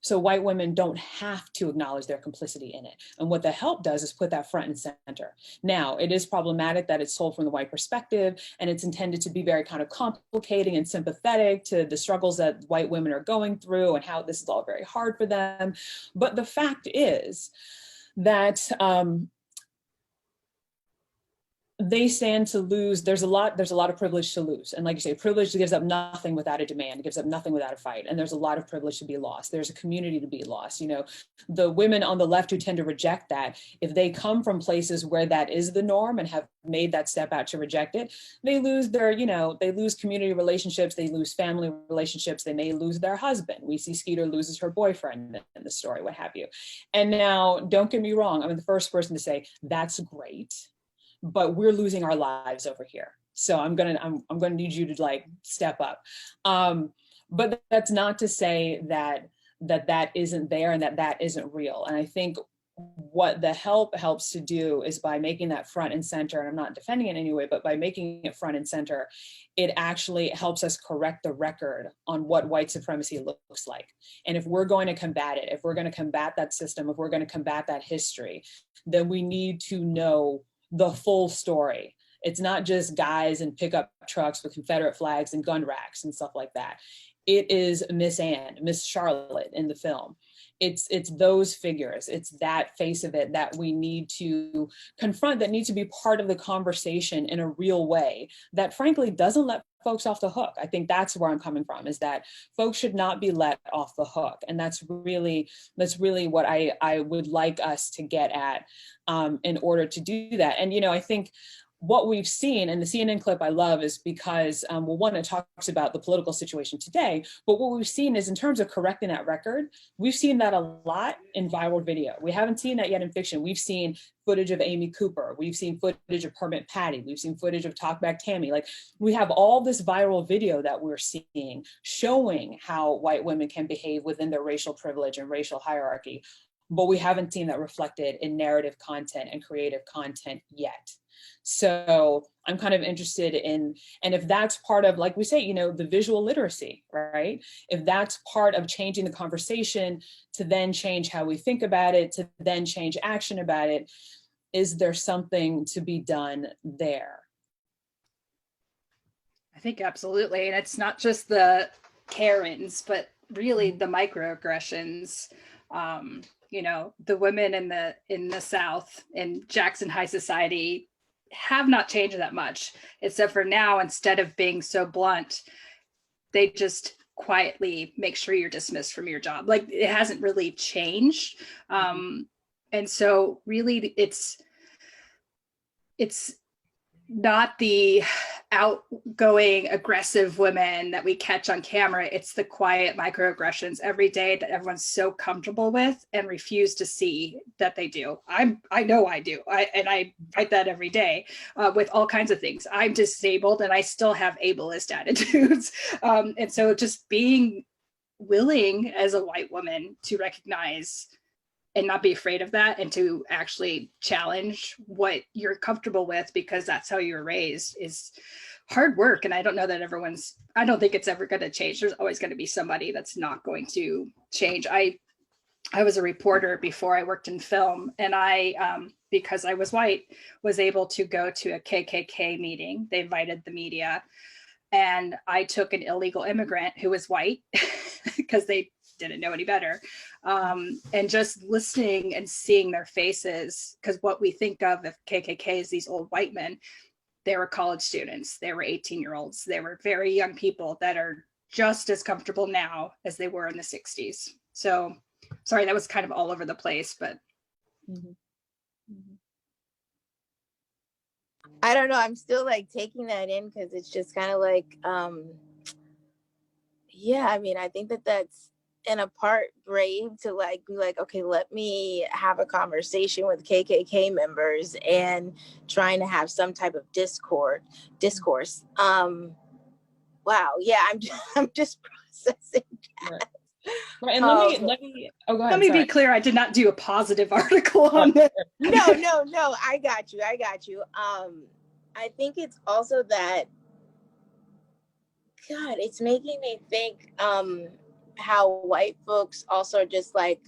So white women don't have to acknowledge their complicity in it. And what the help does is put that front and center. Now, it is problematic that it's told from the white perspective, and it's intended to be very kind of complicating and sympathetic to the struggles that white women are going through and how this is all very hard for them. But the fact is that they stand to lose. There's a lot of privilege to lose. And like you say, privilege gives up nothing without a demand, gives up nothing without a fight. And there's a lot of privilege to be lost. There's a community to be lost. You know, the women on the left who tend to reject that, if they come from places where that is the norm and have made that step out to reject it, they lose their, you know, they lose community relationships, they lose family relationships, they may lose their husband. We see Skeeter loses her boyfriend in the story, what have you. And now, don't get me wrong, I'm the first person to say, that's great, but we're losing our lives over here. So I'm gonna need you to like step up. But that's not to say that isn't there and that isn't real. And I think what the help helps to do is by making that front and center, and I'm not defending it in any way, but by making it front and center, it actually helps us correct the record on what white supremacy looks like. And if we're going to combat it, if we're going to combat that system, if we're going to combat that history, then we need to know the full story. It's not just guys in pickup trucks with Confederate flags and gun racks and stuff like that. It is Miss Anne, Miss Charlotte in the film. It's those figures. It's that face of it that we need to confront, that needs to be part of the conversation in a real way that frankly doesn't let folks off the hook. I think that's where I'm coming from, is that folks should not be let off the hook. And that's really what I would like us to get at in order to do that. And, you know, I think what we've seen, and the CNN clip I love is because, well, one, it talks about the political situation today, but what we've seen is in terms of correcting that record, we've seen that a lot in viral video. We haven't seen that yet in fiction. We've seen footage of Amy Cooper. We've seen footage of Permit Patty. We've seen footage of Talkback Tammy. Like, we have all this viral video that we're seeing showing how white women can behave within their racial privilege and racial hierarchy, but we haven't seen that reflected in narrative content and creative content yet. So I'm kind of interested in, and if that's part of, like we say, you know, the visual literacy, right? If that's part of changing the conversation to then change how we think about it, to then change action about it, is there something to be done there? I think absolutely. And it's not just the Karens, but really the microaggressions. You know, the women in the South, in Jackson High society, have not changed that much, except for now, instead of being so blunt, they just quietly make sure you're dismissed from your job. Like, it hasn't really changed. And so really it's not the outgoing, aggressive women that we catch on camera. It's the quiet microaggressions every day that everyone's so comfortable with and refuse to see that they do. I know I do. I fight that every day with all kinds of things. I'm disabled and I still have ableist attitudes. And so just being willing as a white woman to recognize and not be afraid of that, and to actually challenge what you're comfortable with, because that's how you were raised, is hard work. And I don't know that I don't think it's ever going to change. There's always going to be somebody that's not going to change. I was a reporter before I worked in film, and I, because I was white, was able to go to a KKK meeting. They invited the media, and I took an illegal immigrant who was white because they didn't know any better. And just listening and seeing their faces, because what we think of KKK is these old white men. They were college students. They were 18-year-olds. They were very young people that are just as comfortable now as they were in the 60s. So sorry, that was kind of all over the place, but. I don't know. I'm still like taking that in, because it's just kind of like, yeah, I mean, I think that's in a part brave to like be like, okay, let me have a conversation with KKK members and trying to have some type of discourse. Wow, yeah, I'm just processing that. Right. And let me oh, go ahead. Let me be clear, I did not do a positive article on this. No, I got you. I think it's also that, God, it's making me think how white folks also just like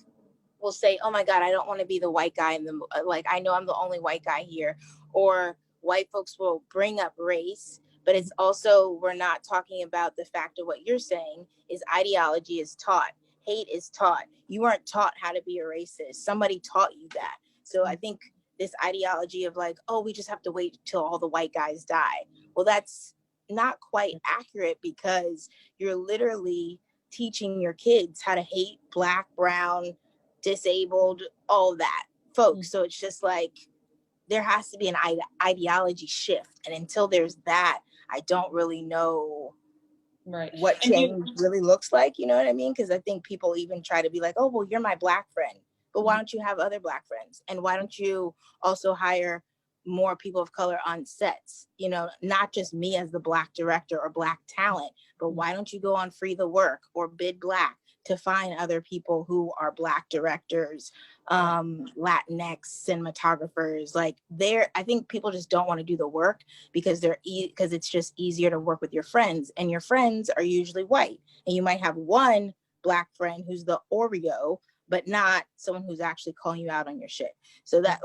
will say, oh my God, I don't want to be the white guy in the, like, I know I'm the only white guy here. Or white folks will bring up race, but it's also, we're not talking about the fact of what you're saying is ideology is taught, hate is taught. You weren't taught how to be a racist. Somebody taught you that. So I think this ideology of like, oh, we just have to wait till all the white guys die. Well, that's not quite accurate, because you're literally teaching your kids how to hate Black, brown, disabled, all that folks. So it's just like, there has to be an ideology shift. And until there's that, I don't really know what change really looks like. You know what I mean? Because I think people even try to be like, oh, well, you're my Black friend. But why don't you have other Black friends? And why don't you also hire more people of color on sets? You know, not just me as the Black director or Black talent, but why don't you go on Free the Work or Bid Black to find other people who are Black directors, Latinx cinematographers? Like, I think people just don't want to do the work because because it's just easier to work with your friends, and your friends are usually white, and you might have one Black friend who's the Oreo, but not someone who's actually calling you out on your shit. So that,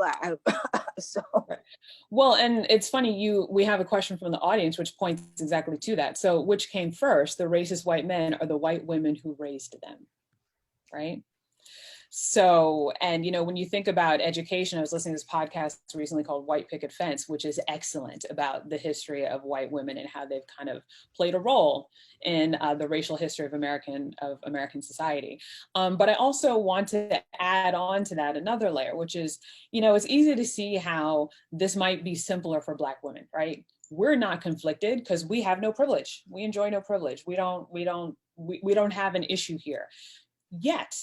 Well, and it's funny, we have a question from the audience, which points exactly to that. So which came first, the racist white men or the white women who raised them, right? So, and, when you think about education, I was listening to this podcast recently called White Picket Fence, which is excellent about the history of white women and how they've kind of played a role in the racial history of American society. But I also want to add on to that another layer, which is, it's easy to see how this might be simpler for Black women, right? We're not conflicted because we have no privilege. We enjoy no privilege. We don't have an issue here. Yet,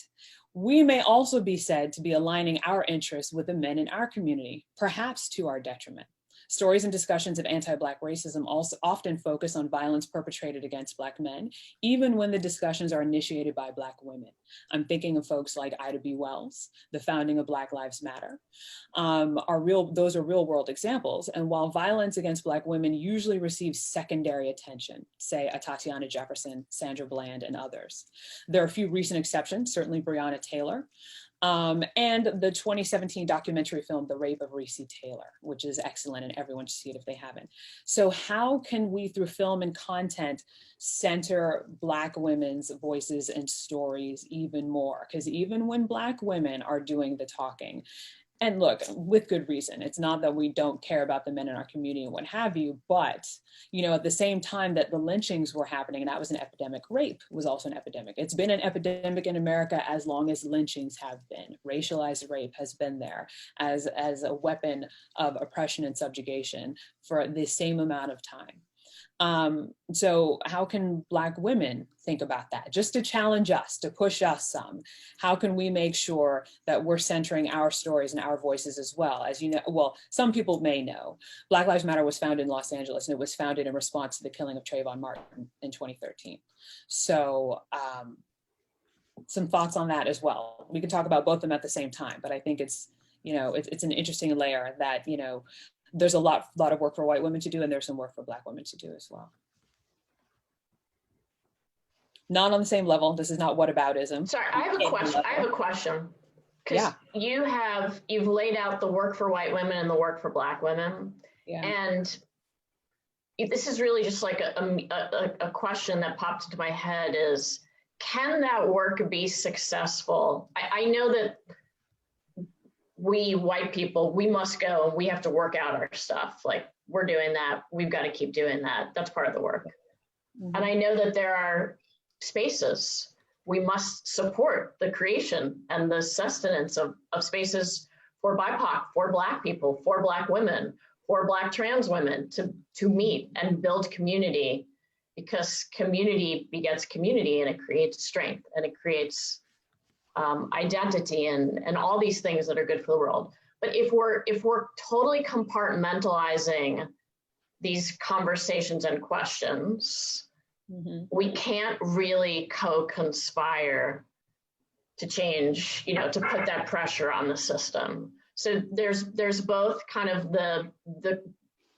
we may also be said to be aligning our interests with the men in our community, perhaps to our detriment. Stories and discussions of anti-Black racism also often focus on violence perpetrated against Black men, even when the discussions are initiated by Black women. I'm thinking of folks like Ida B. Wells, the founding of Black Lives Matter. Those are real world examples. And while violence against Black women usually receives secondary attention, say a Tatiana Jefferson, Sandra Bland, and others, there are a few recent exceptions, certainly Breonna Taylor, and the 2017 documentary film, The Rape of Recy Taylor, which is excellent and everyone should see it if they haven't. So how can we, through film and content, center Black women's voices and stories even more? Because even when Black women are doing the talking, and look, with good reason, it's not that we don't care about the men in our community and what have you, but, at the same time that the lynchings were happening, and that was an epidemic, rape was also an epidemic. It's been an epidemic in America as long as lynchings have been. Racialized rape has been there as a weapon of oppression and subjugation for the same amount of time. So how can Black women think about that? Just to challenge us, to push us some. How can we make sure that we're centering our stories and our voices as well? As you know, well, some people may know, Black Lives Matter was founded in Los Angeles, and it was founded in response to the killing of Trayvon Martin in 2013. So some thoughts on that as well. We can talk about both of them at the same time, but I think it's an interesting layer that, there's a lot of work for white women to do, and there's some work for Black women to do as well. Not on the same level. This is not whataboutism. Sorry, I have a question. Because you've laid out the work for white women and the work for Black women. Yeah. And this is really just like a question that popped into my head is, can that work be successful? I know that we white people, we must go and we have to work out our stuff. Like, we're doing that. We've got to keep doing that. That's part of the work. Mm-hmm. And I know that there are spaces. We must support the creation and the sustenance of spaces for BIPOC, for Black people, for Black women, for Black trans women to meet and build community, because community begets community, and it creates strength, and it creates identity and all these things that are good for the world. But if we're totally compartmentalizing these conversations and questions, mm-hmm. we can't really co-conspire to change, to put that pressure on the system. So there's both kind of the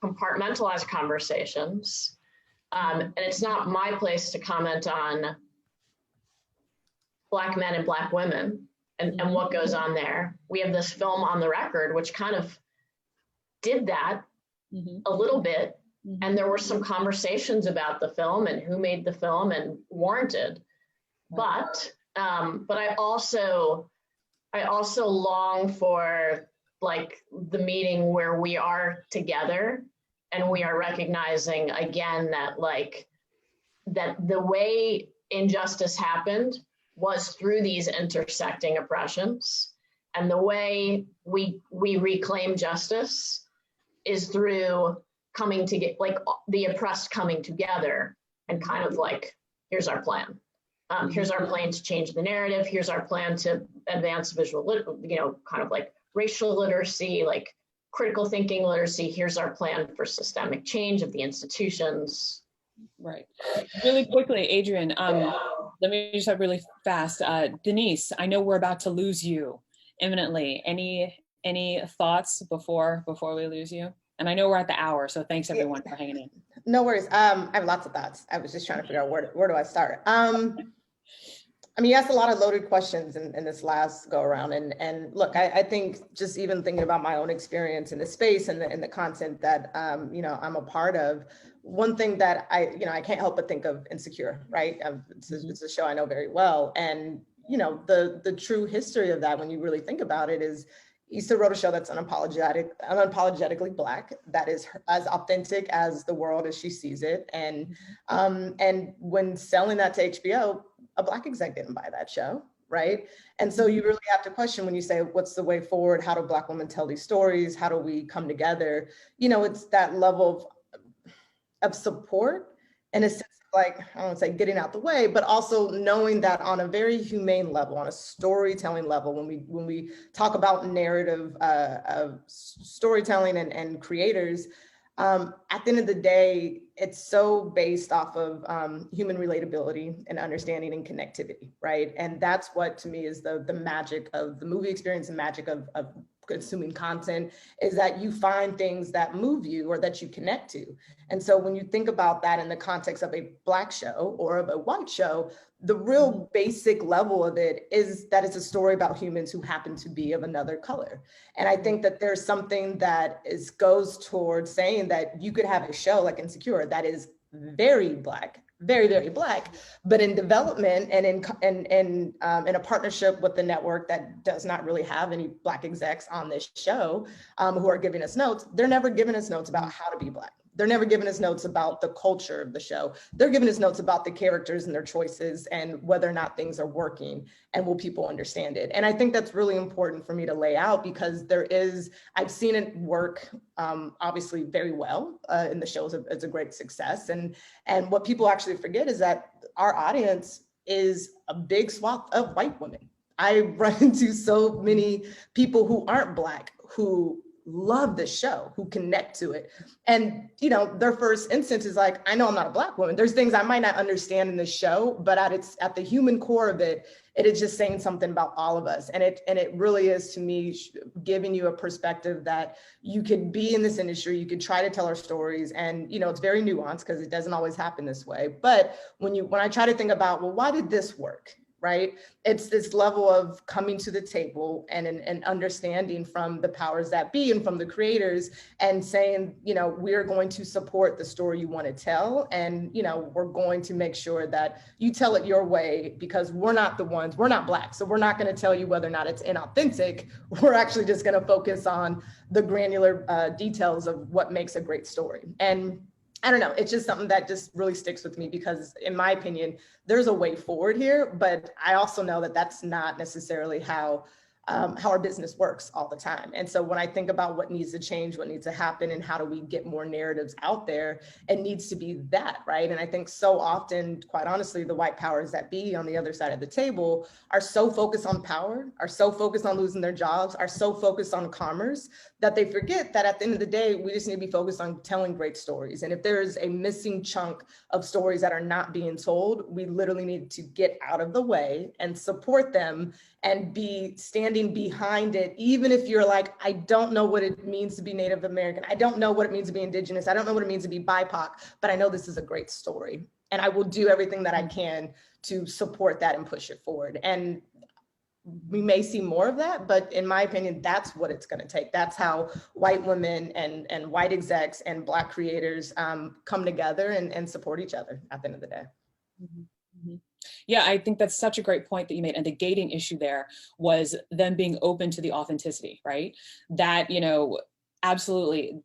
compartmentalized conversations, and it's not my place to comment on Black men and Black women and what goes on there. We have this film On the Record, which kind of did that mm-hmm. a little bit. Mm-hmm. And there were some conversations about the film and who made the film and warranted. But I also long for like the meeting where we are together and we are recognizing again that that the way injustice happened was through these intersecting oppressions, and the way we reclaim justice is through coming to get the oppressed coming together and kind of here's our plan. Here's our plan to change the narrative. Here's our plan to advance visual, kind of racial literacy, critical thinking literacy. Here's our plan for systemic change of the institutions. Right. Really quickly, Adrienne, let me just have really fast. Denise, I know we're about to lose you imminently. Any thoughts before we lose you? And I know we're at the hour, so thanks everyone for hanging in. No worries. I have lots of thoughts. I was just trying to figure out where do I start. You asked a lot of loaded questions in this last go around, and look, I think just even thinking about my own experience in the space and the content that I'm a part of. One thing that I can't help but think of Insecure, right? It's a show I know very well, and you know, the true history of that, when you really think about it, is Issa wrote a show that's unapologetically Black, that is as authentic as the world as she sees it. And when selling that to HBO, a Black exec didn't buy that show, right? And so you really have to question, when you say, what's the way forward? How do Black women tell these stories? How do we come together? You know, it's that level of support, and a sense of, like, I don't want to say getting out the way, but also knowing that on a very humane level, on a storytelling level, when we talk about narrative storytelling and creators, at the end of the day, it's so based off of human relatability and understanding and connectivity, right? And that's what, to me, is the magic of the movie experience and magic of consuming content, is that you find things that move you or that you connect to. And so when you think about that in the context of a Black show or of a white show, the real basic level of it is that it's a story about humans who happen to be of another color. And I think that there's something that goes towards saying that you could have a show like Insecure that is very Black, very, very Black, but in development and in a partnership with the network that does not really have any Black execs on this show who are giving us notes. They're never giving us notes about how to be Black. They're never giving us notes about the culture of the show. They're giving us notes about the characters and their choices and whether or not things are working and will people understand it. And I think that's really important for me to lay out, because I've seen it work obviously very well in the shows. It's a great success. And what people actually forget is that our audience is a big swath of white women. I run into so many people who aren't Black who love the show, who connect to it. And, you know, their first instance is like, I know I'm not a Black woman. There's things I might not understand in the show, but at the human core of it, it is just saying something about all of us. And it really is, to me, giving you a perspective that you could be in this industry, you could try to tell our stories. And, you know, it's very nuanced because it doesn't always happen this way. But when I try to think about, well, why did this work? Right? It's this level of coming to the table and understanding from the powers that be and from the creators, and saying, you know, we're going to support the story you want to tell. And, you know, we're going to make sure that you tell it your way, because we're not Black. So we're not going to tell you whether or not it's inauthentic. We're actually just going to focus on the granular details of what makes a great story. And I don't know, it's just something that just really sticks with me, because in my opinion, there's a way forward here, but I also know that that's not necessarily how our business works all the time. And so when I think about what needs to change, what needs to happen, and how do we get more narratives out there, it needs to be that, right? And I think so often, quite honestly, the white powers that be on the other side of the table are so focused on power, are so focused on losing their jobs, are so focused on commerce, that they forget that at the end of the day, we just need to be focused on telling great stories. And if there is a missing chunk of stories that are not being told, we literally need to get out of the way and support them and be standing behind it. Even if you're like, I don't know what it means to be Native American, I don't know what it means to be Indigenous, I don't know what it means to be BIPOC, but I know this is a great story. And I will do everything that I can to support that and push it forward. And we may see more of that, but in my opinion, that's what it's going to take. That's how white women and white execs and Black creators come together and support each other at the end of the day. Mm-hmm. Mm-hmm. Yeah, I think that's such a great point that you made. And the gating issue there was them being open to the authenticity, right? That, you know, absolutely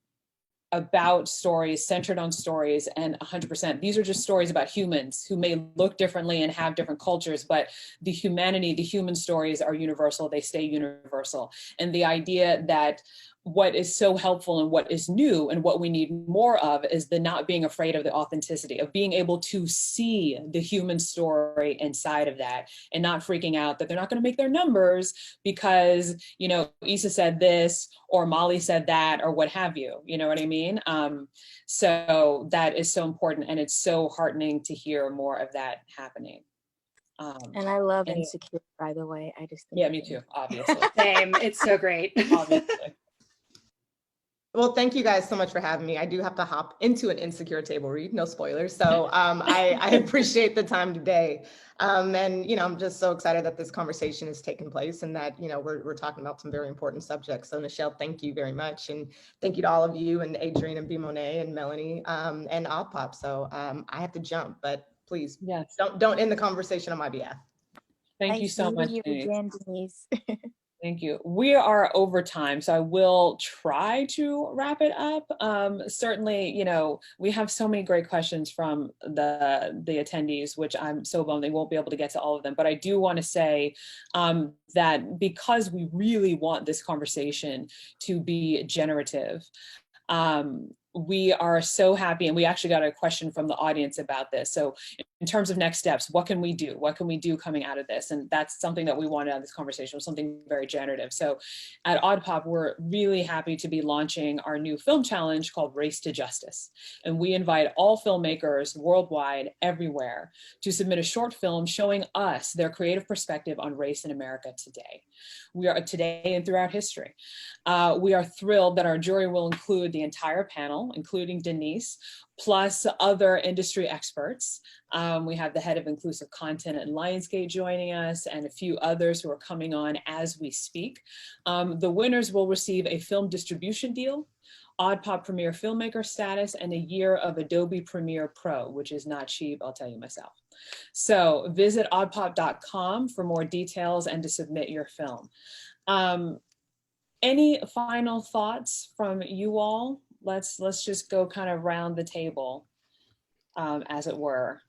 about stories, centered on stories, and 100%. These are just stories about humans who may look differently and have different cultures, but the humanity, the human stories are universal, they stay universal. And the idea that what is so helpful and what is new and what we need more of is the not being afraid of the authenticity, of being able to see the human story inside of that and not freaking out that they're not going to make their numbers because, you know, Issa said this or Molly said that or what have you, you know what I mean? So that is so important, and it's so heartening to hear more of that happening. And I love Insecure, by the way. I just think me too, obviously. Same, it's so great. Obviously. Well, thank you guys so much for having me. I do have to hop into an Insecure table read, no spoilers. So I appreciate the time today. And, you know, I'm just so excited that this conversation is taking place and that, you know, we're talking about some very important subjects. So Nichelle, thank you very much. And thank you to all of you and Adrienne and Monet and Melanie and AudPop. So I have to jump, but please yes, don't end the conversation on my behalf. Thank you Nice so much, meeting you Denise. again, Denise. Thank you. We are over time, so I will try to wrap it up. Certainly, you know, we have so many great questions from the attendees, which I'm so bummed they won't be able to get to all of them. But I do want to say that because we really want this conversation to be generative, we are so happy, and we actually got a question from the audience about this. So in terms of next steps, what can we do? What can we do coming out of this? And that's something that we wanted out of this conversation, was something very generative. So at AudPop, we're really happy to be launching our new film challenge called Race to Justice. And we invite all filmmakers worldwide, everywhere, to submit a short film showing us their creative perspective on race in America today. We are today and throughout history. We are thrilled that our jury will include the entire panel, including Denise, plus other industry experts. We have the head of inclusive content at Lionsgate joining us, and a few others who are coming on as we speak. The winners will receive a film distribution deal, AudPop Premiere Filmmaker status, and a year of Adobe Premiere Pro, which is not cheap, I'll tell you myself. So visit audpop.com for more details and to submit your film. Any final thoughts from you all? Let's just go kind of round the table, as it were.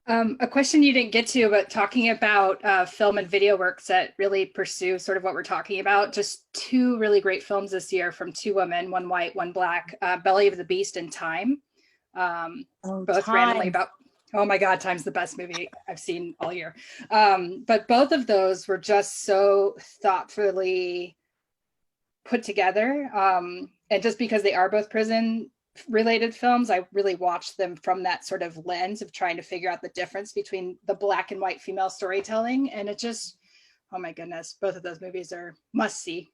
A question you didn't get to, but talking about film and video works that really pursue sort of what we're talking about. Just two really great films this year from two women, one white, one black, Belly of the Beast and Time. Both Time. randomly about, oh my God, Time's the best movie I've seen all year. But both of those were just so thoughtfully put together. And just because they are both prison related films, I really watched them from that sort of lens of trying to figure out the difference between the black and white female storytelling. And it just, oh my goodness, both of those movies are must see.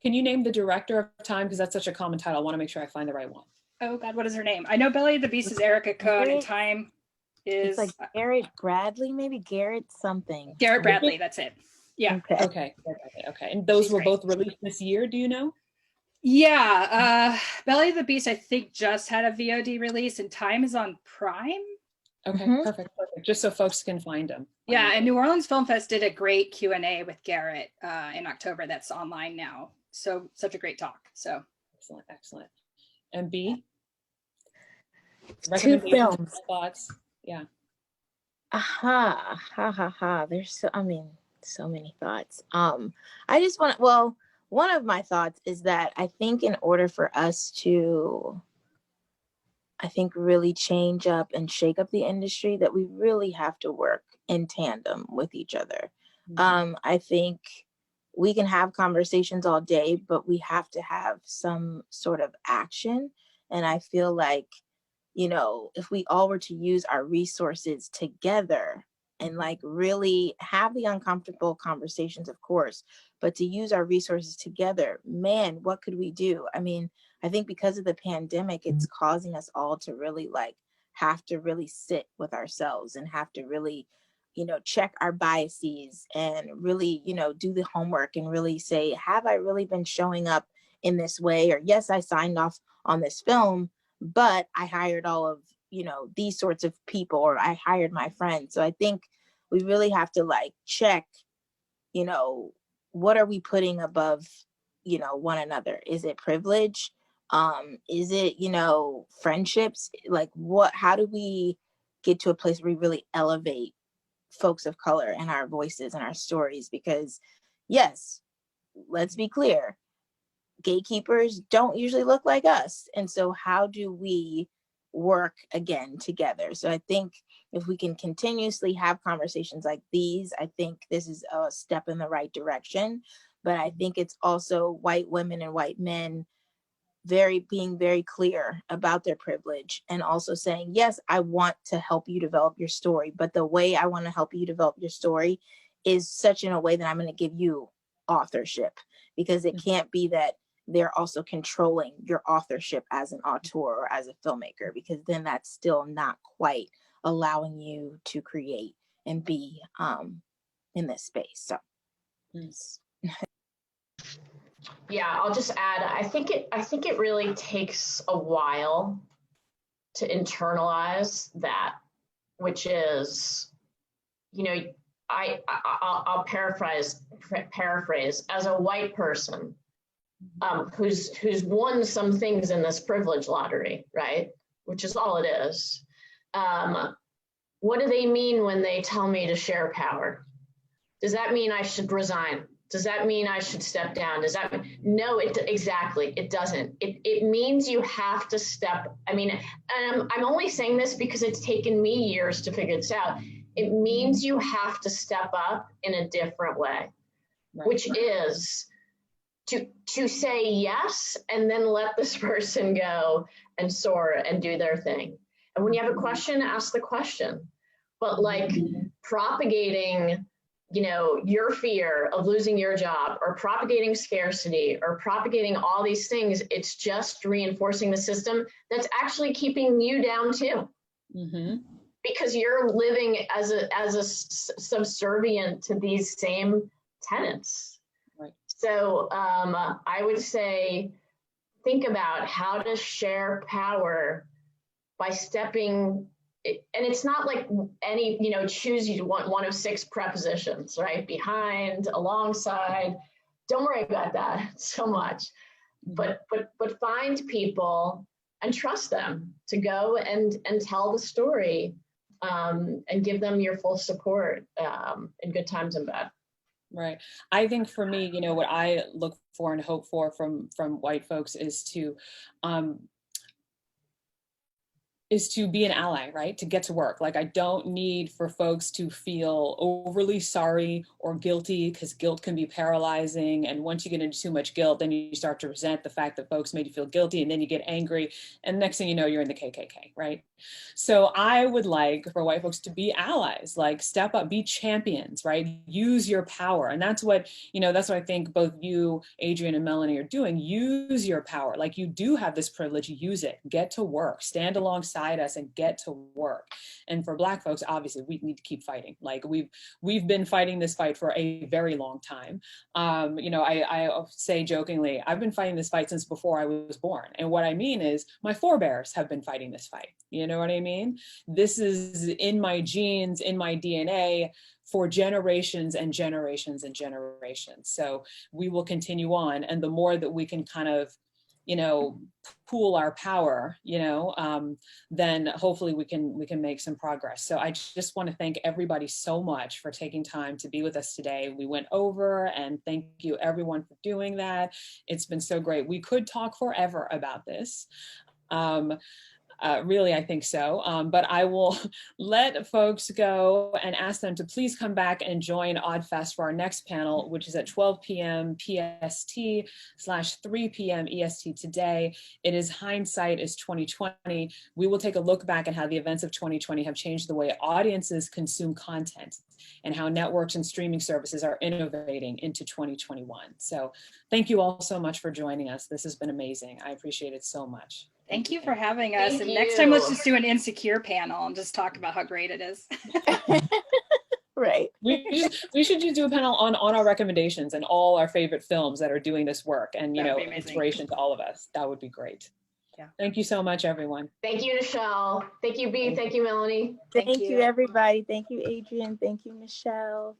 Can you name the director of Time? Because that's such a common title. I want to make sure I find the right one. Oh God, what is her name? I know Belly of the Beast is Erica Cohn and Time is... It's like Garrett Bradley, maybe Garrett something. Garrett Bradley, that's it. Yeah. Okay. And those were both released this year, do you know? Yeah, Belly of the Beast, I think, just had a VOD release, and Time is on Prime. Okay, perfect. Just so folks can find them. Yeah, and New Orleans Film Fest did a great Q&A with Garrett in October. That's online now. So such a great talk. So excellent. And B? Two films. Thoughts? Yeah. There's so many thoughts. I just want, well, one of my thoughts is that I think in order for us to, really change up and shake up the industry, that we really have to work in tandem with each other. Mm-hmm. I think we can have conversations all day, but we have to have some sort of action. And I feel like, if we all were to use our resources together and really have the uncomfortable conversations, of course, but to use our resources together, man, what could we do? I mean, I think because of the pandemic, it's causing us all to really have to really sit with ourselves and have to really, check our biases and really, do the homework and really say, have I really been showing up in this way? Or yes, I signed off on this film, but I hired all of, these sorts of people, or I hired my friends. So I think we really have to check, what are we putting above, one another? Is it privilege? Is it, friendships? How do we get to a place where we really elevate folks of color and our voices and our stories? Because yes, let's be clear, gatekeepers don't usually look like us. And so how do we work again together? So I think if we can continuously have conversations like these, I think this is a step in the right direction. But I think it's also white women and white men being very clear about their privilege and also saying, yes, I want to help you develop your story, but the way I want to help you develop your story is such in a way that I'm going to give you authorship, because it can't be that they're also controlling your authorship as an auteur or as a filmmaker, because then that's still not quite allowing you to create and be in this space. So yeah, I'll just add, I think it really takes a while to internalize that, which is you know, I'll paraphrase as a white person who's won some things in this privilege lottery, right? Which is all it is. What do they mean when they tell me to share power? Does that mean I should resign? Does that mean I should step down? Does that mean, no, exactly, it doesn't. It means you have to step, I mean, and I'm only saying this because it's taken me years to figure this out. It means you have to step up in a different way, right, which is to say yes and then let this person go and soar and do their thing. And when you have a question, ask the question. But like propagating, you know, your fear of losing your job or propagating scarcity or propagating all these things, it's just reinforcing the system that's actually keeping you down too. Mm-hmm. Because you're living as a subservient to these same tenets. Right. So I would say, think about how to share power by stepping, and it's not like any, you know, choose you want one of 6 prepositions, right? Behind, alongside, don't worry about that so much, but find people and trust them to go and tell the story, and give them your full support in good times and bad. Right. I think for me, you know, what I look for and hope for from white folks is to be an ally, right? To get to work. Like, I don't need for folks to feel overly sorry or guilty, because guilt can be paralyzing. And once you get into too much guilt, then you start to resent the fact that folks made you feel guilty, and then you get angry. And next thing you know, you're in the KKK, right? So I would like for white folks to be allies, like step up, be champions, right? Use your power. And that's what, you know, that's what I think both you, Adrienne, and Melanie are doing. Use your power. Like, you do have this privilege, use it, get to work, stand alongside us and get to work. And for Black folks, obviously, we need to keep fighting. Like, we've been fighting this fight for a very long time. You know, I say jokingly, I've been fighting this fight since before I was born. And what I mean is my forebears have been fighting this fight. You know what I mean? This is in my genes, in my DNA for generations and generations and generations. So we will continue on. And the more that we can kind of, you know, pool our power, you know, then hopefully we can make some progress. So I just want to thank everybody so much for taking time to be with us today. We went over, and thank you everyone for doing that. It's been so great. We could talk forever about this. Really, I think so. But I will let folks go and ask them to please come back and join AudFest for our next panel, which is at 12 p.m. PST/3 p.m. EST today. It is Hindsight is 2020. We will take a look back at how the events of 2020 have changed the way audiences consume content and how networks and streaming services are innovating into 2021. So thank you all so much for joining us. This has been amazing. I appreciate it so much. Thank you for having us. And next time, let's just do an Insecure panel and just talk about how great it is. Right. We should just do a panel on our recommendations and all our favorite films that are doing this work, and, you know, inspiration to all of us. That would be great. Yeah. Thank you so much, everyone. Thank you, Nichelle. Thank you, B. Thank you, Melanie. Thank you, everybody. Thank you, Adrienne. Thank you, Nichelle.